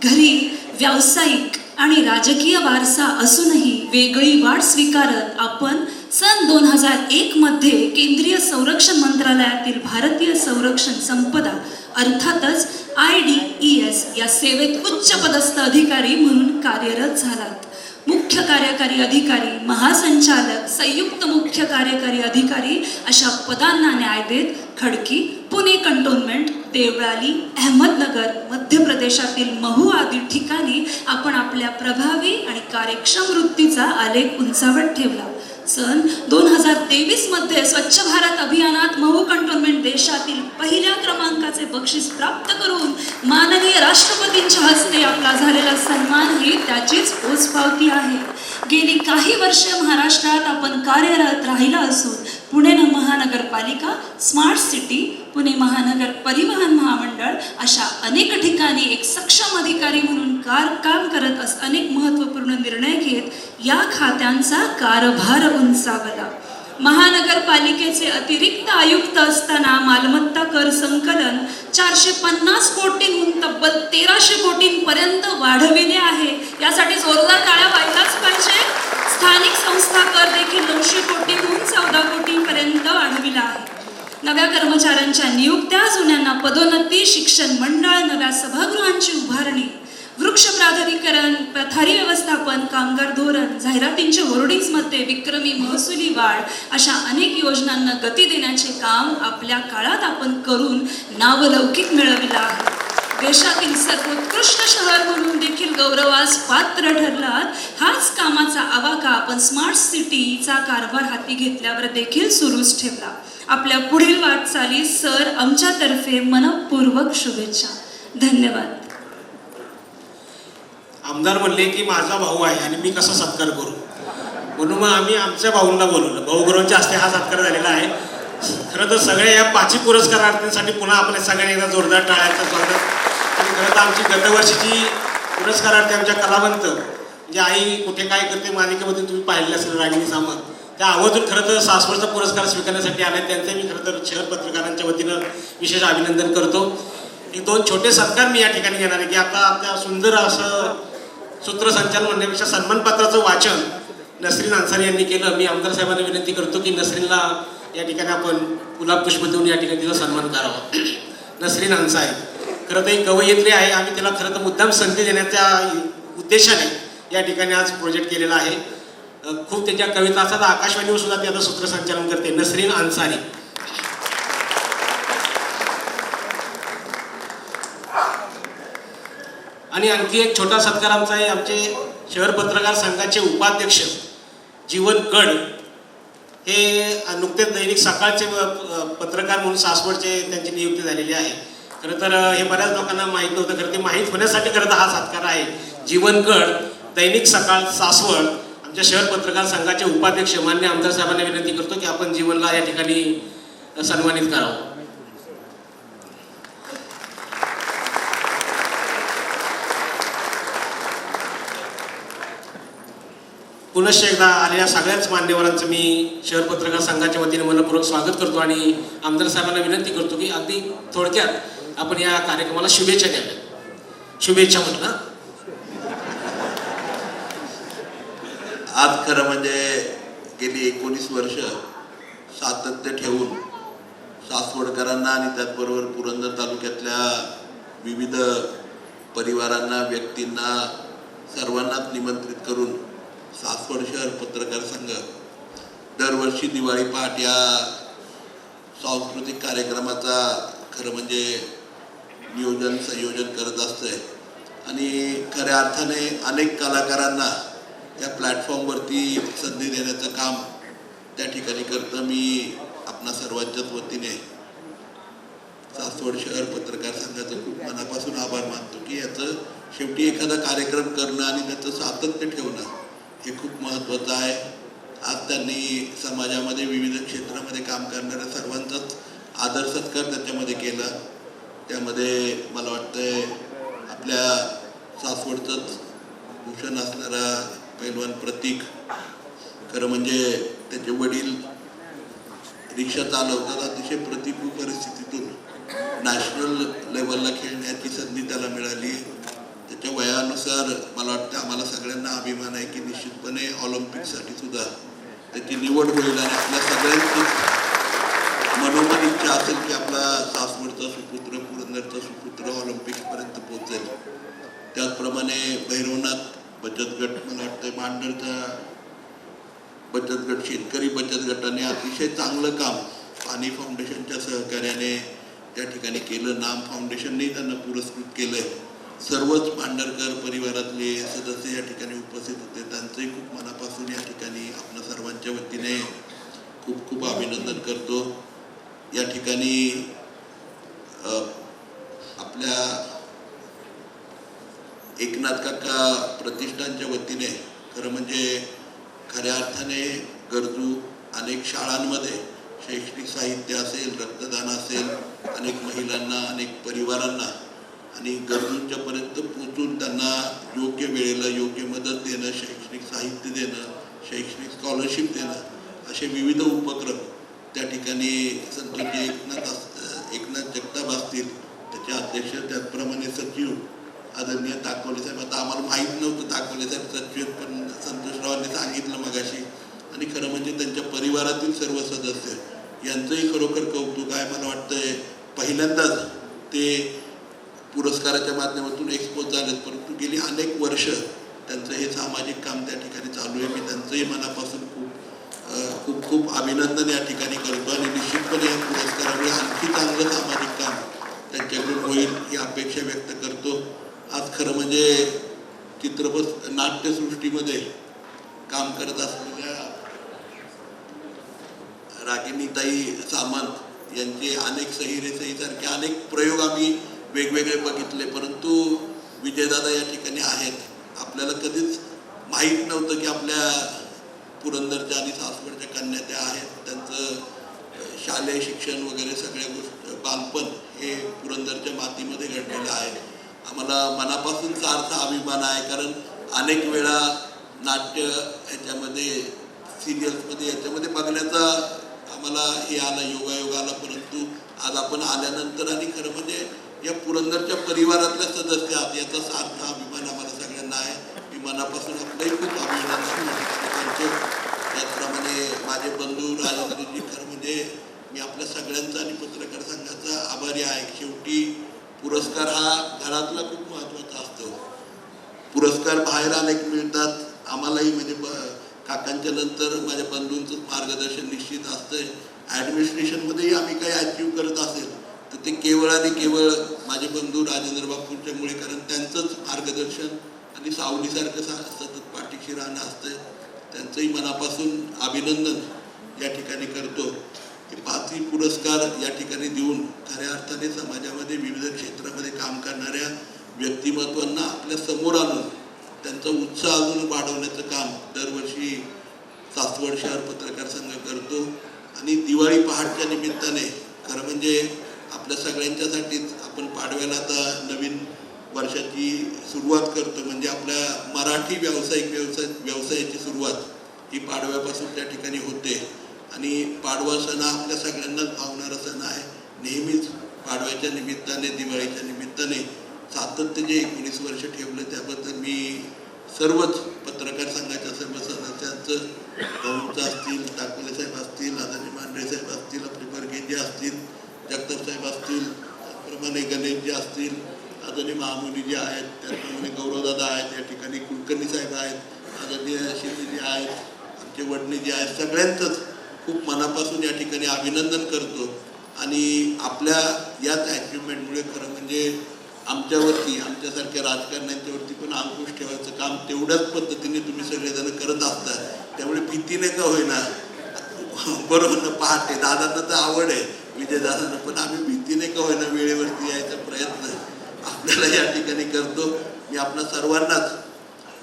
घरी व्यावसायिक आणि राजकीय वारसा असूनही वेगळी वाट स्वीकारत आपण सन 2001 मध्ये केंद्रीय संरक्षण मंत्रालयातील भारतीय संरक्षण संपदा अर्थातच IDES या सेवेत उच्च पदस्थ अधिकारी म्हणून कार्यरत झालात. मुख्य कार्यकारी अधिकारी, महासंचालक, संयुक्त मुख्य कार्यकारी अधिकारी अशा पदांना न्याय देत खडकी, पुणे कंटोन्मेंट, देवळाली, अहमदनगर, मध्य प्रदेशातील महू आदी ठिकाणी आपण आपल्या प्रभावी आणि कार्यक्षम वृत्तीचा आलेख उंचावत ठेवला. सन 2023 मध्ये स्वच्छ भारत अभियानात महू कंटोन्मेंट देशातील पहिल्या क्रमांकाचे बक्षीस प्राप्त करून माननीय राष्ट्रपतींच्या हस्ते आपला झालेला सन्मान ही त्याचीच पोचपावती आहे. गेली काही वर्षे महाराष्ट्रात आपण कार्यरत राहिला असून पुणे महानगरपालिका, स्मार्ट सिटी, पुणे महानगर परिवहन महामंडळ अशा अनेक ठिकाणी एक सक्षम अधिकारी म्हणून काम करत अनेक महत्त्वपूर्ण निर्णय घेत या खात्यांचा कारभार उंचावला. महानगरपालिकेचे अतिरिक्त आयुक्त असताना मालमत्ता कर संकलन 450 कोटींहून तब्बल 1300 कोटींपर्यंत वाढविले आहे. यासाठी जोरदार टाळ्या व्हायलाच पाहिजे. स्थानिक संस्था कर देखील 900 कोटींहून 14 कोटींपर्यंत वाढविला आहे. नव्या कर्मचाऱ्यांच्या नियुक्त्या, जुन्यांना पदोन्नती, शिक्षण मंडळ, नव्या सभागृहांची उभारणी, वृक्ष प्राधिकरण, पथारी व्यवस्थापन, कामगार धोरण, जाहिरातींच्या होर्डिंग्समध्ये विक्रमी महसुली वाढ अशा अनेक योजनांना गती देण्याचे काम आपल्या काळात आपण करून नावलौकिक मिळविला आहे. देशातील सर्वोत्कृष्ट शहर म्हणून देखील गौरवास पात्र ठरलात. हाच कामाचा आवाका आपण स्मार्ट सिटीचा कारभार हाती घेतल्यावर देखील सुरूच ठेवला. आपल्या पुढील वाटचालीस सर आमच्यातर्फे मनपूर्वक शुभेच्छा. धन्यवाद. आमदार म्हणले की माझा भाऊ आहे आणि मी कसा सत्कार करू, म्हणून मग आम्ही आमच्या भाऊंना बोलवलं. भाऊगुरूंच्या हस्ते हा सत्कार झालेला आहे. खरं तर सगळ्या या 5 पुरस्कारार्थींसाठी पुन्हा आपल्या सगळ्यांनी एकदा जोरदार टाळ्यांचं स्वागत. आणि खरं तर आमची गतवर्षीची पुरस्कारार्थी आमच्या कलावंत म्हणजे आई कुठे काय करते मालिकेमधून तुम्ही पाहिलेलं असेल, रागिनी सामंत, त्या आवर्जून खरं तर सासवडचा पुरस्कार स्वीकारण्यासाठी आले. त्यांचे मी खरं तर शहर पत्रकारांच्या वतीनं विशेष अभिनंदन करतो. एक 2 छोटे सत्कार मी या ठिकाणी घेणार आहे की आता त्या सुंदर असं सूत्रसंचालन म्हणण्यापेक्षा सन्मानपत्राचं वाचन नसरीन अन्सारी यांनी केलं. मी आमदार साहेबांना विनंती करतो की नसरीनला या ठिकाणी आपण गुलाब पुष्प देऊन या ठिकाणी तिचा सन्मान करावा. नसरीन अन्सारी खरं तर एक कवयित्री आहे. आम्ही तिला खरं तर मुद्दाम संधी देण्याच्या उद्देशाने या ठिकाणी आज प्रोजेक्ट केलेला आहे. खूप त्यांच्या कविता असतात. आकाशवाणीवर सुद्धा ती आता सूत्रसंचालन करते. नसरीन अन्सारी. आणि आणखी एक छोटा सत्कार आमचा आहे. आमचे शहर पत्रकार संघाचे उपाध्यक्ष जीवन कड हे नुकतेच दैनिक सकाळचे पत्रकार म्हणून सासवडचे त्यांची नियुक्ती झालेली आहे. खरं तर हे बऱ्याच लोकांना माहीत नव्हतं. खरं ते माहीत होण्यासाठी खरं तर हा सत्कार आहे. जीवन कड, दैनिक सकाळ, सासवड, आमच्या शहर पत्रकार संघाचे उपाध्यक्ष मान्य आमदार साहेबांना विनंती करतो की आपण जीवनला या ठिकाणी सन्मानित करावं. पुनश्च एकदा आलेल्या सगळ्याच मान्यवरांचं मी शहर पत्रकार संघाच्या वतीने मनपूर्वक स्वागत करतो आणि आमदार साहेबांना विनंती करतो की अगदी थोडक्यात आपण या कार्यक्रमाला शुभेच्छा द्याव्या. शुभेच्छा म्हटलं. आज खरं म्हणजे गेली 19 वर्ष सातत्य ठेवून सासवडकरांना आणि त्याचबरोबर पुरंदर तालुक्यातल्या विविध परिवारांना, व्यक्तींना, सर्वांनाच निमंत्रित करून सासवड शहर पत्रकार संघ दरवर्षी दिवाळी पहाट या सांस्कृतिक कार्यक्रमाचा खरं म्हणजे नियोजन संयोजन करत असतंय. आणि खऱ्या अर्थाने अनेक कलाकारांना या प्लॅटफॉर्मवरती संधी देण्याचं काम त्या ठिकाणी करतं. मी आपणा सर्वांच्याच वतीने सासवड शहर पत्रकार संघाचं खूप मनापासून आभार मानतो की याचं शेवटी एखादा कार्यक्रम करणं आणि त्याचं सातत्य ठेवणं हे खूप महत्त्वाचं आहे. आज त्यांनी समाजामध्ये विविध क्षेत्रामध्ये काम करणाऱ्या सर्वांचाच आदर सत्कार त्याच्यामध्ये केला. त्यामध्ये मला वाटतंय आपल्या सासवडचंच भूषण असणारा पैलवान प्रतीक, खरं म्हणजे त्याचे वडील रिक्षा चालवतात. अतिशय प्रतिकूल परिस्थितीतून नॅशनल लेवलला खेळण्याची संधी त्याला मिळाली. त्याच्या वयानुसार मला वाटतं आम्हाला सगळ्यांना अभिमान आहे की निश्चितपणे ऑलिम्पिकसाठी सुद्धा त्याची निवड होईल आणि आपल्या सगळ्यांची मनोमन इच्छा असेल की आपला सासवडचा सुपुत्र, पुरंदरचा सुपुत्र ऑलिम्पिक्सपर्यंत पोहोचेल. त्याचप्रमाणे भैरवनाथ बचत गट, मला वाटतं मांडरचा बचत गट, शेतकरी बचत गटाने अतिशय चांगलं काम पाणी फाउंडेशनच्या सहकार्याने त्या ठिकाणी केलं. नाम फाउंडेशनने त्यांना पुरस्कृत केलंय. सर्वच मांडरकर परिवारातले सदस्य या ठिकाणी उपस्थित होते. त्यांचंही खूप मनापासून या ठिकाणी आपल्या सर्वांच्या वतीने खूप खूप अभिनंदन करतो. या ठिकाणी आपल्या एकनाथ काका प्रतिष्ठानच्या वतीने खरं म्हणजे खऱ्या अर्थाने गरजू अनेक शाळांमध्ये शैक्षणिक साहित्य असेल, रक्तदान असेल, अनेक महिलांना, अनेक परिवारांना आणि गरजूंच्यापर्यंत पोचून त्यांना योग्य वेळेला योग्य मदत देणं, शैक्षणिक साहित्य देणं, शैक्षणिक स्कॉलरशिप देणं असे विविध उपक्रम त्या ठिकाणी संतोषजी एकनाथ जगताप असतील, त्याचे अध्यक्ष, त्याचप्रमाणे सचिव आदरणीय ताकवले साहेब. आता आम्हाला माहीत नव्हतं ताकवले साहेब सचिव, पण संतोषरावांनी सांगितलं मगाशी. आणि खरं म्हणजे त्यांच्या परिवारातील सर्व सदस्य यांचंही खरोखर कौतुक आहे. मला वाटतंय पहिल्यांदाच ते पुरस्काराच्या माध्यमातून एक्सपोज झालेत, परंतु गेली अनेक वर्ष त्यांचं हे सामाजिक काम त्या ठिकाणी चालू आहे. मी त्यांचंही मनापासून खूप खूप अभिनंदन या ठिकाणी करतो आणि निश्चितपणे या पुरस्कारामुळे आणखी चांगलं सामाजिक काम त्यांच्याकडून होईल ही अपेक्षा व्यक्त करतो. आज खरं म्हणजे चित्रपट नाट्यसृष्टीमध्ये काम करत असलेल्या रागिणीताई सामंत यांचे अनेक सहीसारखे अनेक प्रयोग आम्ही वेगवेगळे बघितले, परंतु विजयदादा या ठिकाणी आहेत. आपल्याला कधीच माहीत नव्हतं की आपल्या पुरंदरच्या आणि सासवडच्या कन्या त्या आहेत. त्यांचं शालेय शिक्षण वगैरे सगळ्या गोष्टी, बालपण हे पुरंदरच्या मातीमध्ये घडलेलं आहे. आम्हाला मनापासून सारखा अभिमान आहे, कारण अनेक वेळा नाट्य ह्याच्यामध्ये, सिरियल्समध्ये याच्यामध्ये बघण्याचा आम्हाला हे आला, योगायोग आला, परंतु आज आपण आल्यानंतर आणि खरं म्हणजे या पुरंदरच्या परिवारातल्या सदस्य आहात याचा सारखा अभिमान आम्हाला सगळ्यांना आहे. मी मनापासून आपलंही खूप अभिनंदन करतो. त्याचप्रमाणे माझे बंधू राजेंद्रजी, खरं म्हणजे मी आपल्या सगळ्यांचा आणि पत्रकार संघाचा आभारी आहे. शेवटी पुरस्कार हा घरातला खूप महत्त्वाचा असतो. पुरस्कार बाहेर अनेक मिळतात, आम्हालाही म्हणजे काकांच्या नंतर माझ्या बंधूंचं मार्गदर्शन निश्चित असतंय. ॲडमिनिस्ट्रेशनमध्येही आम्ही काही अचीव्ह करत असेल तर ते केवळ आणि केवळ माझे बंधू राजेंद्र बापूंच्यामुळे, कारण त्यांचंच मार्गदर्शन आणि सावलीसारखं सतत पाठीशी राहणं असतंय. त्यांचंही मनापासून अभिनंदन या ठिकाणी करतो. हे 5ही पुरस्कार या ठिकाणी देऊन खऱ्या अर्थाने समाजामध्ये विविध क्षेत्रामध्ये काम करणाऱ्या व्यक्तिमत्वांना आपल्या समोर आणून त्यांचा उत्साह अजून वाढवण्याचं काम दरवर्षी सासवड शहर पत्रकार संघ करतो. आणि दिवाळी पहाटच्या निमित्ताने खरं म्हणजे आपल्या सगळ्यांच्यासाठीच आपण पाडव्याला आता नवीन वर्षाची सुरुवात करतो, म्हणजे आपल्या मराठी व्यवसायाची सुरुवात ही पाडव्यापासून त्या ठिकाणी होते. आणि पाडवा सण हा आपल्या सगळ्यांनाच भावणारा सण आहे. नेहमीच पाडव्याच्या निमित्ताने, दिवाळीच्या निमित्ताने सातत्य जे 19 वर्ष ठेवलं त्याबद्दल मी सर्वच पत्रकार संघाच्या सर्व सदस्यांचं, भाऊंचं असतील, ताकवले साहेब असतील, आदरणीय मांढरे साहेब असतील, आपले बर्गेजी असतील, जगताप साहेब असतील, त्याचप्रमाणे गणेशजी असतील, आदरणीय महामुनीजी आहेत, त्याचप्रमाणे गौरवदादा आहेत, या ठिकाणी कुलकर्णी साहेब आहेत, आदरणीय शिंदेजी आहेत, आमचे वडणीजी आहेत, सगळ्यांचंच खूप मनापासून या ठिकाणी अभिनंदन करतो. आणि आपल्या याच अचिव्हमेंटमुळे खरं म्हणजे आमच्यावरती, आमच्यासारख्या राजकारण्यांच्यावरती पण अंकुश ठेवायचं काम तेवढ्याच पद्धतीने तुम्ही सगळेजण करत असता. त्यामुळे भीतीने का होईना, बरोबर ना, पहाटे दादांना तर आवड आहे विजयदादांना, पण आम्ही भीतीने का होईना वेळेवरती यायचा प्रयत्न आपल्याला या ठिकाणी करतो. मी आपल्या सर्वांनाच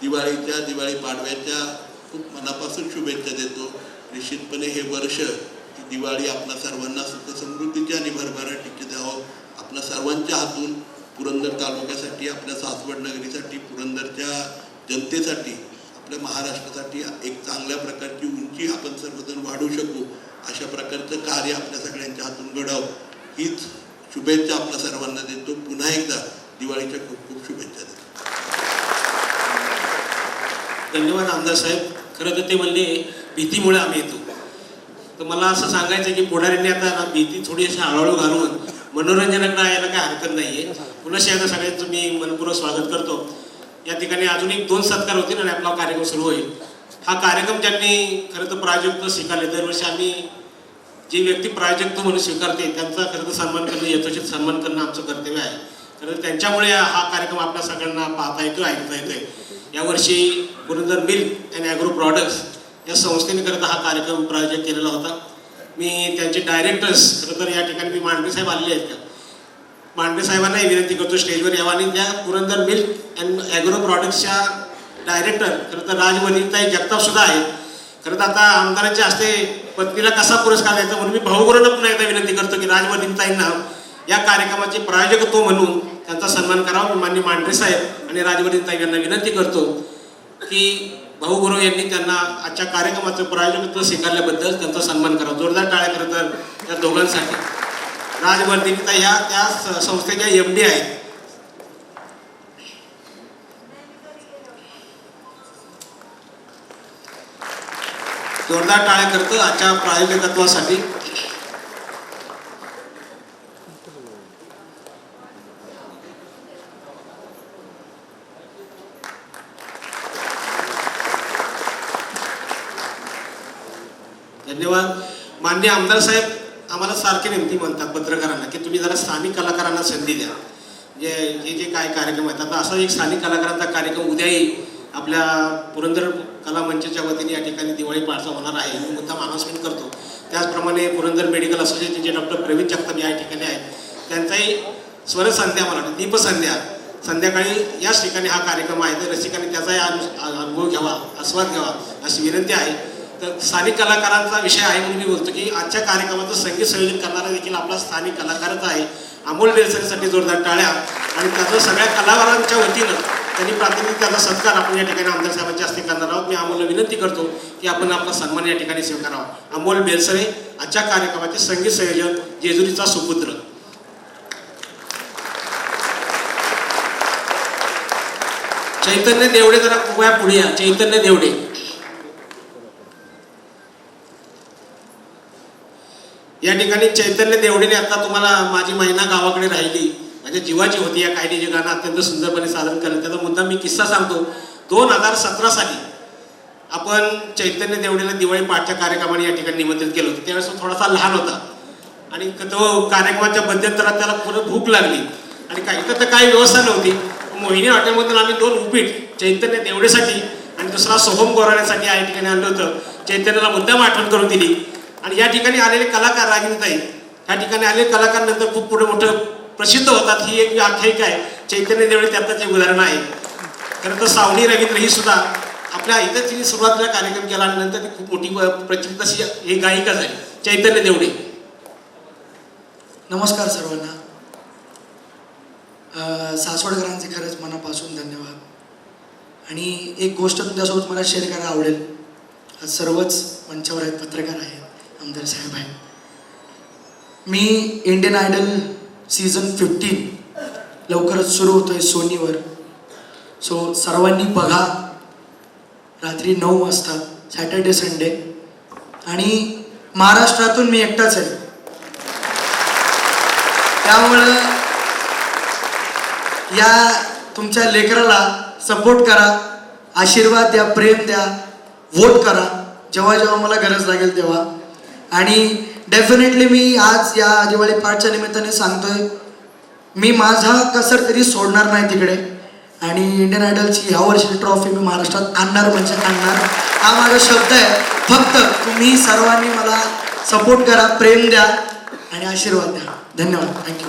दिवाळी पाडव्याच्या खूप मनापासून शुभेच्छा देतो. निश्चितपणे हे वर्ष, ही दिवाळी आपल्या सर्वांना सुख समृद्धीची आणि भरभराटीची द्यावं. आपल्या सर्वांच्या हातून पुरंदर तालुक्यासाठी, आपल्या सासवड नगरीसाठी, पुरंदरच्या जनतेसाठी, आपल्या महाराष्ट्रासाठी एक चांगल्या प्रकारची उंची आपण सर्वजण वाढू शकू, अशा प्रकारचं कार्य आपल्या सगळ्यांच्या हातून घडावं हीच शुभेच्छा आपल्या सर्वांना देतो. पुन्हा एकदा दिवाळीच्या खूप खूप शुभेच्छा देतो. धन्यवाद आमदार साहेब. खरं तर ते म्हणले भीतीमुळे आम्ही येतो, तर मला असं सांगायचं की पुढाऱ्यांनी आता भीती थोडी अशी हळूहळू घालून मनोरंजनाकडे यायला काय हरकत नाही आहे. पुन्हा एकदा सगळ्यांचं मी मनपूर्वक स्वागत करतो. या ठिकाणी अजून एक 2 सत्कार होतील आणि आपला कार्यक्रम सुरू होईल. हा कार्यक्रम ज्यांनी खरं तर प्रायोजकत्व स्वीकारले, दरवर्षी आम्ही जी व्यक्ती प्रायोजकत्व म्हणून स्वीकारते त्यांचा खरं तर सन्मान करणं, यथोचित सन्मान करणं आमचं कर्तव्य आहे. खरं तर त्यांच्यामुळे हा कार्यक्रम आपल्या सगळ्यांना पाहता येतो, ऐकता येतोय. यावर्षी Purandar milk and agro products या संस्थेने खरं तर हा कार्यक्रम प्रायोजित केलेला होता. मी त्यांचे डायरेक्टर्स, खरं तर या ठिकाणी मी मांढरे साहेब आलेले आहेत का, मांढरे साहेबांनाही विनंती करतो स्टेजवर यावं. आणि त्या पुरंदर मिल्क अँड ॲग्रो प्रॉडक्ट्सच्या डायरेक्टर खरं तर राजवनिताई जगताप सुद्धा आहेत. खरं तर आता आमदारांच्या हस्ते पत्नीला कसा पुरस्कार द्यायचा म्हणून मी भाऊगुरूंना पुन्हा एकदा विनंती करतो की राजवर्धनताईंना या कार्यक्रमाचे प्रायोजकत्व म्हणून त्यांचा सन्मान करावा. मी माननीय मांढरे साहेब आणि राजवर्धनताई यांना विनंती करतो की भाऊगुरू यांनी त्यांना आजच्या कार्यक्रमाचं प्रायोजकत्व स्वीकारल्याबद्दल त्यांचा सन्मान करावा. जोरदार टाळ्या खरं तर त्या दोघांसाठी. राजवर्धनताई ह्या त्या संस्थेच्या MD आहेत. जोरदार टाळ्या करतो आजच्या प्रायोजकत्वासाठी. धन्यवाद. माननीय आमदार साहेब आम्हाला सारखे विनंती म्हणतात पत्रकारांना की तुम्ही जरा स्थानिक कलाकारांना संधी द्या. हे जे काय कार्यक्रम आहेत, आता असा एक स्थानिक कलाकारांचा कार्यक्रम उद्याही आपल्या पुरंदर कला मंचच्या वतीने या ठिकाणी दिवाळी पहाटचा होणार आहे. मी मुद्दाम अनाउन्समेंट करतो. त्याचप्रमाणे पुरंदर मेडिकल असोसिएशनचे डॉक्टर प्रवीण जगताप या ठिकाणी आहेत. त्यांचाही स्वरसंध्या मला वाटतं दीपसंध्या संध्याकाळी याच ठिकाणी हा कार्यक्रम आहे. तर रसिकांनी त्याचाही अनुभव घ्यावा, आस्वाद घ्यावा अशी विनंती आहे. तर स्थानिक कलाकारांचा विषय आहे म्हणून मी बोलतो की आजच्या कार्यक्रमाचं संगीत संयोजन करणारा देखील आपला स्थानिक कलाकारच आहे. अमोल बेलसरेसाठी जोरदार टाळ्या. आणि त्याचं सगळ्या कलाकारांच्या वतीनं त्यांनी प्रातिनिधिक त्याचा सत्कार आपण या ठिकाणी आमदार साहेबांच्या हस्ते करणार आहोत. मी अमोलला विनंती करतो की आपण आपला सन्मान या ठिकाणी स्वीकारावा. अमोल बेलसरे आजच्या कार्यक्रमाचे संगीत संयोजन, जेजुरीचा सुपुत्र. चैतन्य देवडे जरा कृपया पुढे या. चैतन्य देवडे. या ठिकाणी चैतन्य देवडेने आता तुम्हाला माझी महिना गावाकडे राहिली माझ्या जीवाची होती या कायदे जे गाणं अत्यंत सुंदरपणे सादर केलं. त्याचा मुद्दा मी किस्सा सांगतो. 2017 साली आपण चैतन्य देवडेला दिवाळी पहाटच्या कार्यक्रमाने या ठिकाणी निमंत्रित केलं होतं. त्यावेळेस तो थोडासा लहान होता आणि तो कार्यक्रमाच्या मध्यंतरात त्याला पुढे भूक लागली आणि काही तर काही व्यवस्था नव्हती. मोहिनी हॉटेलमधून आम्ही 2 उपीट चैतन्य देवडेसाठी आणि दुसरा सोहम गोराण्यासाठी या ठिकाणी आणलं होतं. चैतन्याला मुद्दाम आठवण करून दिली. आणि या ठिकाणी आलेले कलाकार रागिनीताई या ठिकाणी आलेले कलाकार नंतर खूप पुढे मोठं प्रसिद्ध होतात. ही एक आख्यायिका आहे. चैतन्य देवडे त्यातच एक उदाहरण आहे. खरं तर सावनी रवींद्र ही सुद्धा आपल्या इथं तिने सुरुवातीला कार्यक्रम केला आणि नंतर ती खूप मोठी प्रचलित अशी ही गायिका झाली. चैतन्य देवडे. नमस्कार सर्वांना. सासवडकरांचे खरंच मनापासून धन्यवाद. आणि एक गोष्ट तुमच्यासोबत मला शेअर करायला आवडेल. आज सर्वच मंचावर आहेत, पत्रकार आहेत, आमदार साहेब आहेत. मी इंडियन आयडल सीझन 15 लवकरच सुरू होतोय सोनीवर. सो सर्वांनी बघा. रात्री 9 वाजता सॅटर्डे संडे. आणि महाराष्ट्रातून मी एकटाच आहे. त्यामुळं या तुमच्या लेकराला सपोर्ट करा, आशीर्वाद द्या, प्रेम द्या, वोट करा जेव्हा जेव्हा मला गरज लागेल तेव्हा. आणि डेफिनेटली मी आज या दिवाळी पहाटच्या निमित्ताने सांगतोय, मी माझा कसर कधी सोडणार नाही तिकडे. आणि इंडियन आयडलची यावर्षी ट्रॉफी मी महाराष्ट्रात आणणार म्हणजे आणणार, हा माझा शब्द आहे. फक्त तुम्ही सर्वांनी मला सपोर्ट करा, प्रेम द्या आणि आशीर्वाद द्या. धन्यवाद. थँक्यू.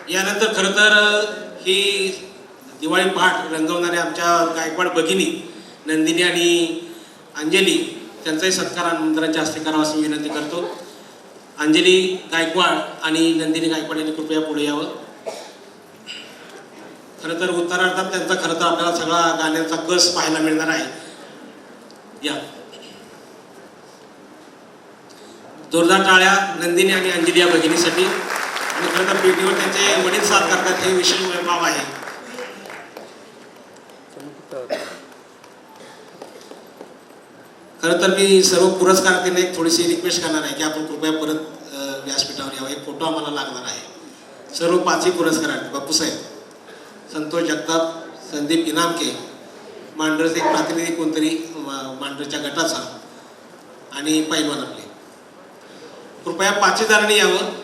यानंतर खरं तर ही दिवाळी पहाट रंगवणाऱ्या आमच्या गायकवाड भगिनी नंदिनी आणि अंजली त्यांचाही सत्कार आमदारांच्या हस्ते करावा अशी विनंती करतो. अंजली गायकवाड आणि नंदिनी गायकवाड यांनी कृपया पुढे यावं. खरं तर उत्तरार्धात त्यांचा खरं तर आपल्याला सगळा गाण्यांचा कस पाहायला मिळणार आहे. या जोरदार टाळ्या नंदिनी आणि अंजली या भगिनीसाठी. आणि खरं तर पेटीवर त्यांचे वडील साथ करतात हे विशेष वैभव आहे. खरं तर मी सर्व पुरस्कारार्थींना एक थोडीशी रिक्वेस्ट करणार आहे की आपण कृपया परत व्यासपीठावर यावं. एक फोटो आम्हाला लागणार आहे. सर्व 5ही पुरस्कारार्थी बापूसाहेब, संतोष जगताप, संदीप इनामके, मांढरचे एक प्रातिनिधिक कोणतरी मांढरच्या गटाचा आणि पैलवान आपले. कृपया 5ही जणांनी यावं.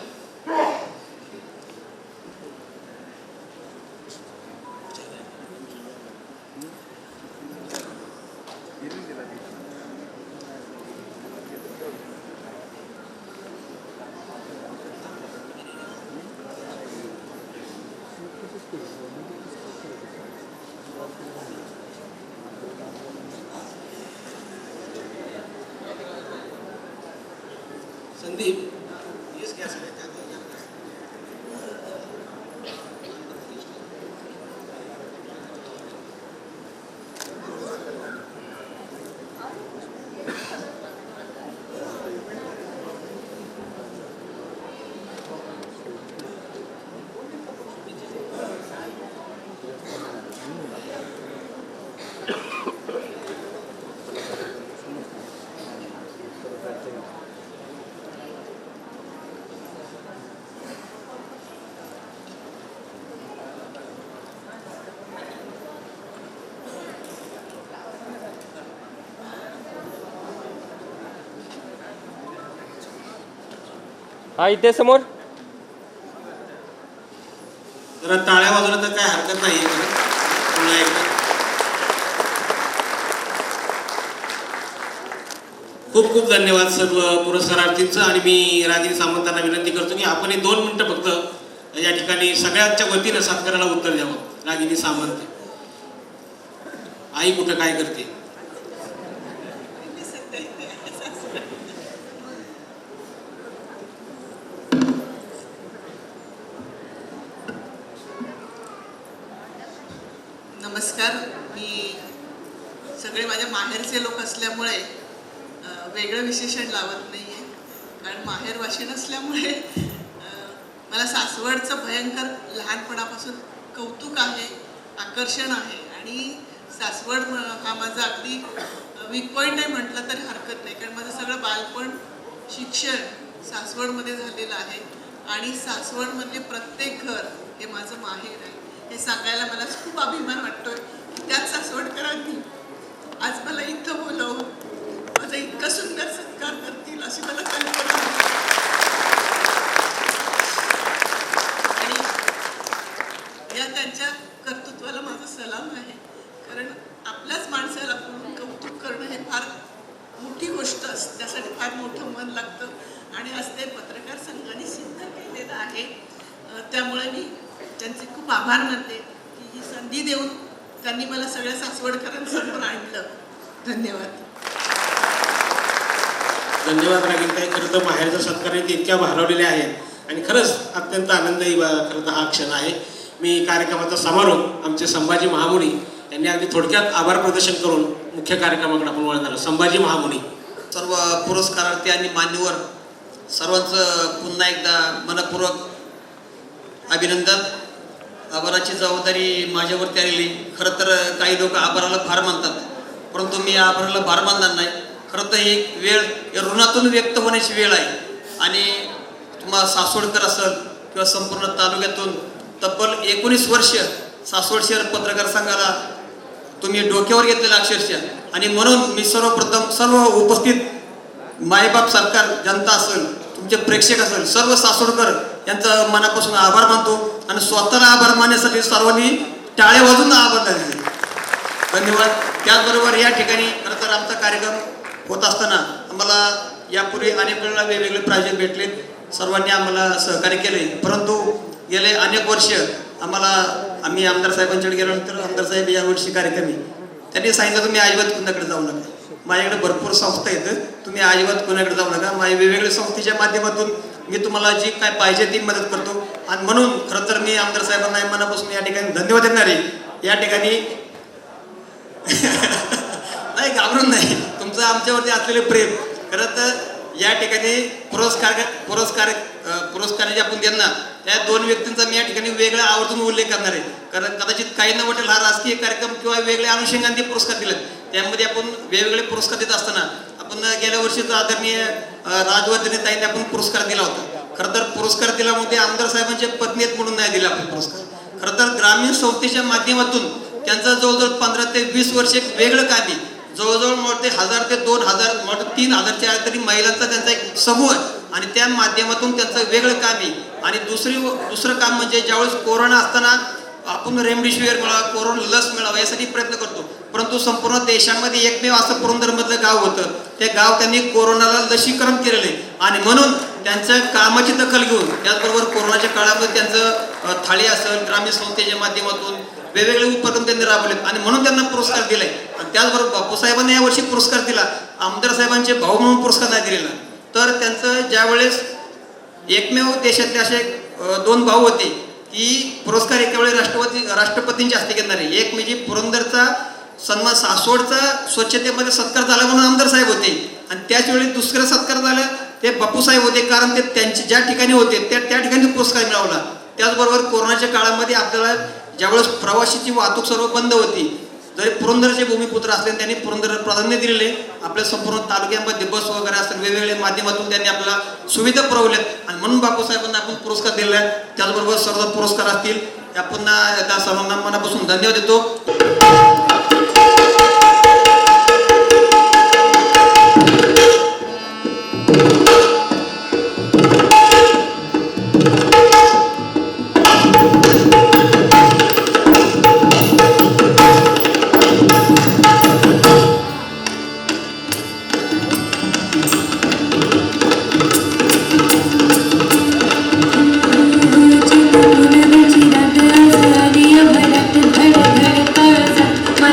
संदीप येस गॅस आहे. हा इथे समोर. जरा टाळ्या वाजवल्या तर काय हरकत नाही पुन्हा एकदा. खूप खूप धन्यवाद सर्व पुरस्कारार्थींचं. आणि मी रागिनी सामंतांना विनंती करतो की आपण हे 2 मिनिटं फक्त या ठिकाणी सगळ्यांच्या वतीनं सत्काराला उत्तर द्यावं. रागिनी सामंत, आई कुठं काय करते? नमस्कार. मी सगळे माझ्या माहेरचे लोक असल्यामुळे वेगळं विशेषण लावत नाही आहे, कारण माहेर वाशिण असल्यामुळे मला सासवडचं भयंकर लहानपणापासून कौतुक आहे, आकर्षण आहे. आणि सासवड हा माझा अगदी वीक पॉईंट आहे म्हटलं तरी हरकत नाही, कारण माझं सगळं बालपण शिक्षण सासवडमध्ये झालेलं आहे. आणि सासवडमधले प्रत्येक घर हे माझं माहेर आहे. हे सांगायला मला खूप अभिमान वाटतोय की त्याच सासवडकरांनी आज मला इथं बोलवून माझा इतका सुंदर सत्कार करतील अशी मला कल्पना नव्हती. आणि या त्यांच्या कर्तृत्वाला माझा सलाम आहे, कारण आपल्याच माणसाला बोलून कौतुक करणं हे फार मोठी गोष्ट असते, त्यासाठी फार मोठं मन लागतं आणि आज ते पत्रकार संघाने सिद्ध केलेलं आहे. त्यामुळे मी त्यांचे खूप आभार मानते की ही संधी देऊन त्यांनी मला सगळ्या सासवडकरांसमोर आणलं. धन्यवाद. धन्यवाद रागिनीताई. खरं तर माहेरच्या सत्काराने ते इतक्या भारावलेल्या आहेत आणि खरंच अत्यंत आनंदही खरं तर हा क्षण आहे. मी कार्यक्रमाचा समारोप आमचे संभाजी महामुनी यांनी अगदी थोडक्यात आभार प्रदर्शन करून मुख्य कार्यक्रमाकडे आपण वळणार. संभाजी महामुनी. सर्व पुरस्कारार्थी आणि मान्यवर सर्वांचं पुन्हा एकदा मनपूर्वक अभिनंदन. आभाराची जबाबदारी माझ्यावरती आलेली. खरं तर काही लोक आभाराला भार मानतात, परंतु मी आभाराला भार मानणार नाही. खरं तर ही वेळ ऋणातून व्यक्त होण्याची वेळ आहे. आणि तुम्हाला सासवडकर असेल किंवा संपूर्ण तालुक्यातून तब्बल 19 वर्ष सासवड शहर पत्रकार संघाला तुम्ही डोक्यावर घेतलेला अक्षरशः. आणि म्हणून मी सर्वप्रथम सर्व उपस्थित मायबाप सरकार जनता असेल, तुमचे प्रेक्षक असेल, सर्व सासवडकर यांचा मनापासून आभार मानतो. आणि स्वतःला आभार मानण्यासाठी सर्वांनी टाळ्या वाजून आभार मानले. धन्यवाद. त्याचबरोबर या ठिकाणी खरं तर आमचा कार्यक्रम होत असताना आम्हाला यापूर्वी अनेक वेळेला वेगवेगळे प्रायोजक भेटले, सर्वांनी आम्हाला सहकार्य केले. परंतु गेले अनेक वर्ष आम्ही आमदार साहेबांच्याकडे गेल्यानंतर आमदार साहेब यावर्षी कार्यक्रमी त्यांनी सांगितलं तुम्ही अजिबात कुणाकडे जाऊ नका, माझ्याकडे भरपूर संस्था आहेत, तुम्ही अजिबात कुणाकडे जाऊ नका, माझ्या वेगवेगळ्या संस्थेच्या माध्यमातून मी तुम्हाला जी काय पाहिजे ती मदत करतो. आणि म्हणून खरं तर मी आमदार साहेबांना मनापासून या ठिकाणी धन्यवाद देणार आहे. या ठिकाणी नाही, घाबरून नाही, तुमचं आमच्यावरती असलेले प्रेम. खरं तर या ठिकाणी पुरस्कार जे आपण देणार त्या 2 व्यक्तींचा मी या ठिकाणी वेगळ्या आवर्जून उल्लेख करणार आहे. कारण कदाचित काही न वाटेल हा राजकीय कार्यक्रम किंवा वेगळ्या अनुषंगाने पुरस्कार दिलेत, त्यामध्ये आपण वेगवेगळे पुरस्कार देत असताना आपण गेल्या वर्षीचा आदरणीय राजवर्धने ताईंनी आपण पुरस्कार दिला होता. खरं तर पुरस्कार दिल्यामध्ये आमदार साहेबांच्या पत्नी आहेत म्हणून नाही दिला आपण पुरस्कार. खरं तर ग्रामीण संस्थेच्या माध्यमातून त्यांचं जवळजवळ 15 ते 20 वर्ष एक वेगळं काम आहे. जवळजवळ मोठे 1000 ते 2000 मोठे 3000च्या तरी महिलांचा त्यांचा एक समूह आहे आणि त्या माध्यमातून त्यांचं वेगळं काम आहे. आणि दुसरं काम म्हणजे ज्यावेळेस कोरोना असताना आपण रेमडेसिवीर मिळावा, कोरोना लस मिळावा यासाठी प्रयत्न करतो, परंतु संपूर्ण देशामध्ये एकमेव असं पुरंदरमधलं गाव होतं, ते गाव त्यांनी कोरोनाला लसीकरण केलेलं आहे. आणि म्हणून त्यांच्या कामाची दखल घेऊन त्याचबरोबर कोरोनाच्या काळामध्ये त्यांचं थाळी असेल ग्रामीण संस्थेच्या माध्यमातून वेगवेगळे उपक्रम त्यांनी राबवलेत आणि म्हणून त्यांना पुरस्कार दिलाय. आणि त्याचबरोबर बापूसाहेबांना यावर्षी पुरस्कार दिला, आमदार साहेबांचे भाऊ म्हणून पुरस्कार नाही दिलेला. तर त्यांचं ज्यावेळेस एकमेव देशातले असे 2 भाऊ होते की पुरस्कार एका वेळी राष्ट्रपतींच्या हस्ते घेणारे. एक म्हणजे पुरंदरचा सन्मान सासवडचा स्वच्छतेमध्ये सत्कार झाला म्हणून आमदार साहेब होते, आणि त्याच वेळी दुसरं सत्कार झालं ते बापू साहेब होते, कारण ते त्यांचे ज्या ठिकाणी होते त्या ठिकाणी पुरस्कार मिळवला. त्याचबरोबर कोरोनाच्या काळामध्ये आपल्याला ज्यावेळेस प्रवाशीची वाहतूक सर्व बंद होती, जरी पुरंदरचे भूमिपुत्र असले त्यांनी पुरंदर प्राधान्य दिलेले. आपल्या संपूर्ण तालुक्यामध्ये बस वगैरे असतील वेगवेगळ्या माध्यमातून त्यांनी आपल्याला सुविधा पुरवल्यात, आणि म्हणून बापूसाहेबांना आपण पुरस्कार दिलेला आहे. त्याचबरोबर सर्व पुरस्कार असतील त्या पुन्हा त्या सर्वांना मनापासून धन्यवाद देतो. भरत भर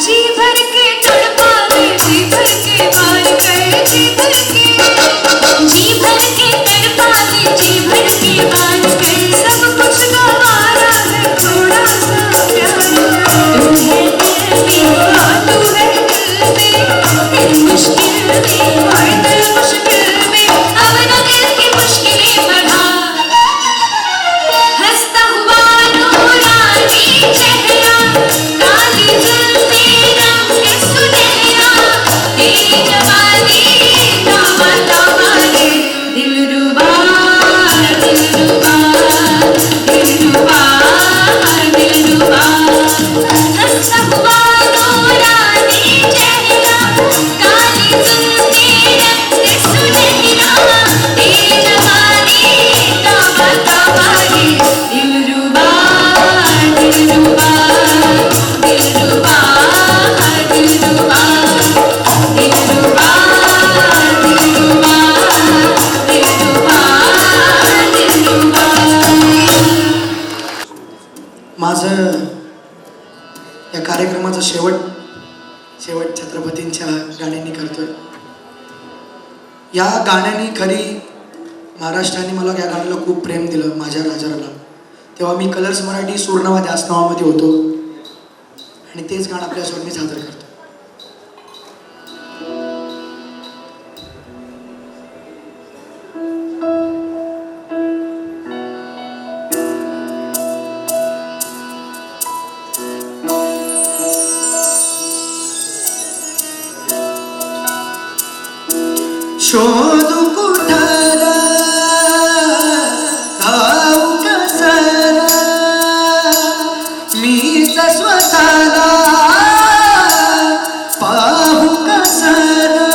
जी भर के तड़पा दे, जी भर के वार कर, जी भर के तड़पा दे, जी भर के वार कर, सब कुछ गंवारा है, थोड़ा सा प्यार कर। तू है दिल में, हाँ तू है दिल में, दिल मुश्किल में, और दिल मुश्किल में, अब न दिल की मुश्किलें बढ़ा। हंसता हुआ नूरानी चेहरा, काली जुल्फे रंग सुनहरा, तेरी जवानी दावा दावा रे, दिलरुबा दिलरुबा दिलरुबा दिलरुबा। हंसता हुआ नूरानी चेहरा, काली जुल्फे रंग सुनहरा, तेरी जवानी दावा दावा रे, दिलरुबा दिलरुबा दिलरुबा दिलरुबा दिलरुबा दिलरुबा दिलरुबा दिलरुबा। माझं या कार्यक्रमाचा शेवट छत्रपतींच्या गाण्यांनी करतोय. या गाण्याने खरी महाराष्ट्राने मला या गाण्याला खूप प्रेम दिलं. माझ्या राजाला तेव्हा मी कलर्स मराठी सुवर्णवादी आसनावामध्ये होतो आणि तेच गाणं आपल्यासमोर मी सादर करतो. शोधू कुठारा गाऊ कसरा, मीच स्वतःला पाहू कसरा.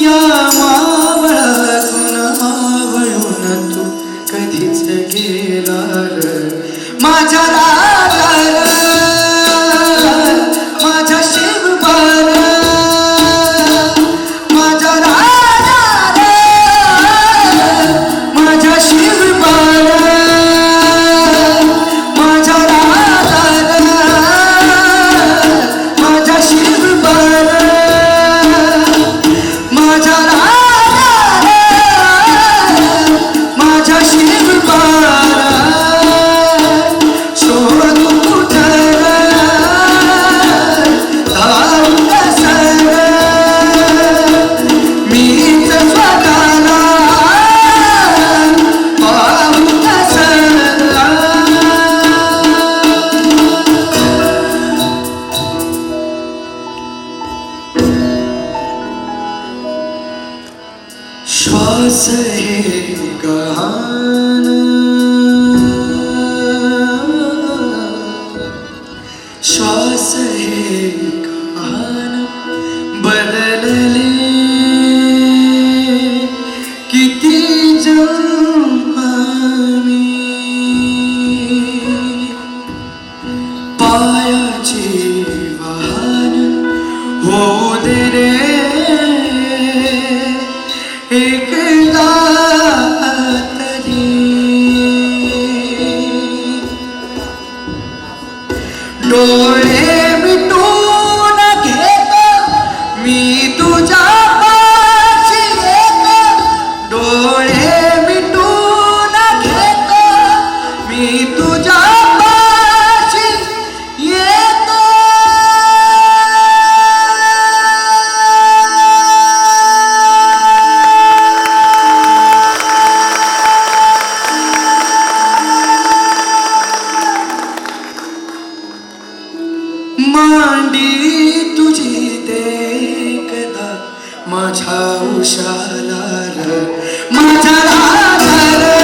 या मावळातून मावळून तू कधीच गेला र माझ्या राजाला, माझ्या शिवबाला, माझ्या राजाला, माझ्या शिवबाला, माझ्या राजाला, माझ्या शिवबाला, माझ्या राजाला, माझ्या शिवबाला. शोधू कुठारा गाऊ कसरा, मीच स्वतःला पाहू कसरा. श्वास हे गहाण, श्वास हे गहाण बदलले किती जन्मांनी. पायाची वाहन होऊ दे रे एकदा तरी. डोळे मिटून घेतो मी तुझ्या पाशी येतो, डोळे मिटून घेतो मी तुझ्या पाशी येतो. मांडी तुझी देखदा माझ्या उशाला र, माझ्या राजाला,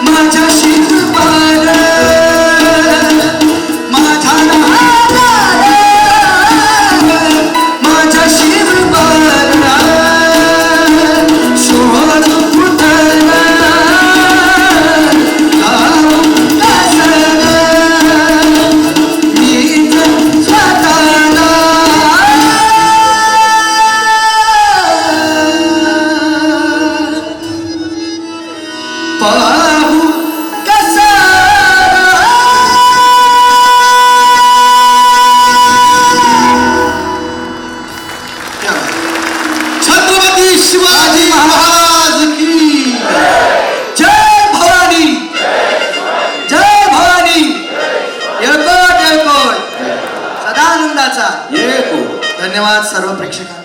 माझ्या शिवबाला, माझ्या राजाला, माझ्या शिवबाला. शोधू कुठारा गाऊ कसरा, नमस्कार सर्व प्रेक्षकांना.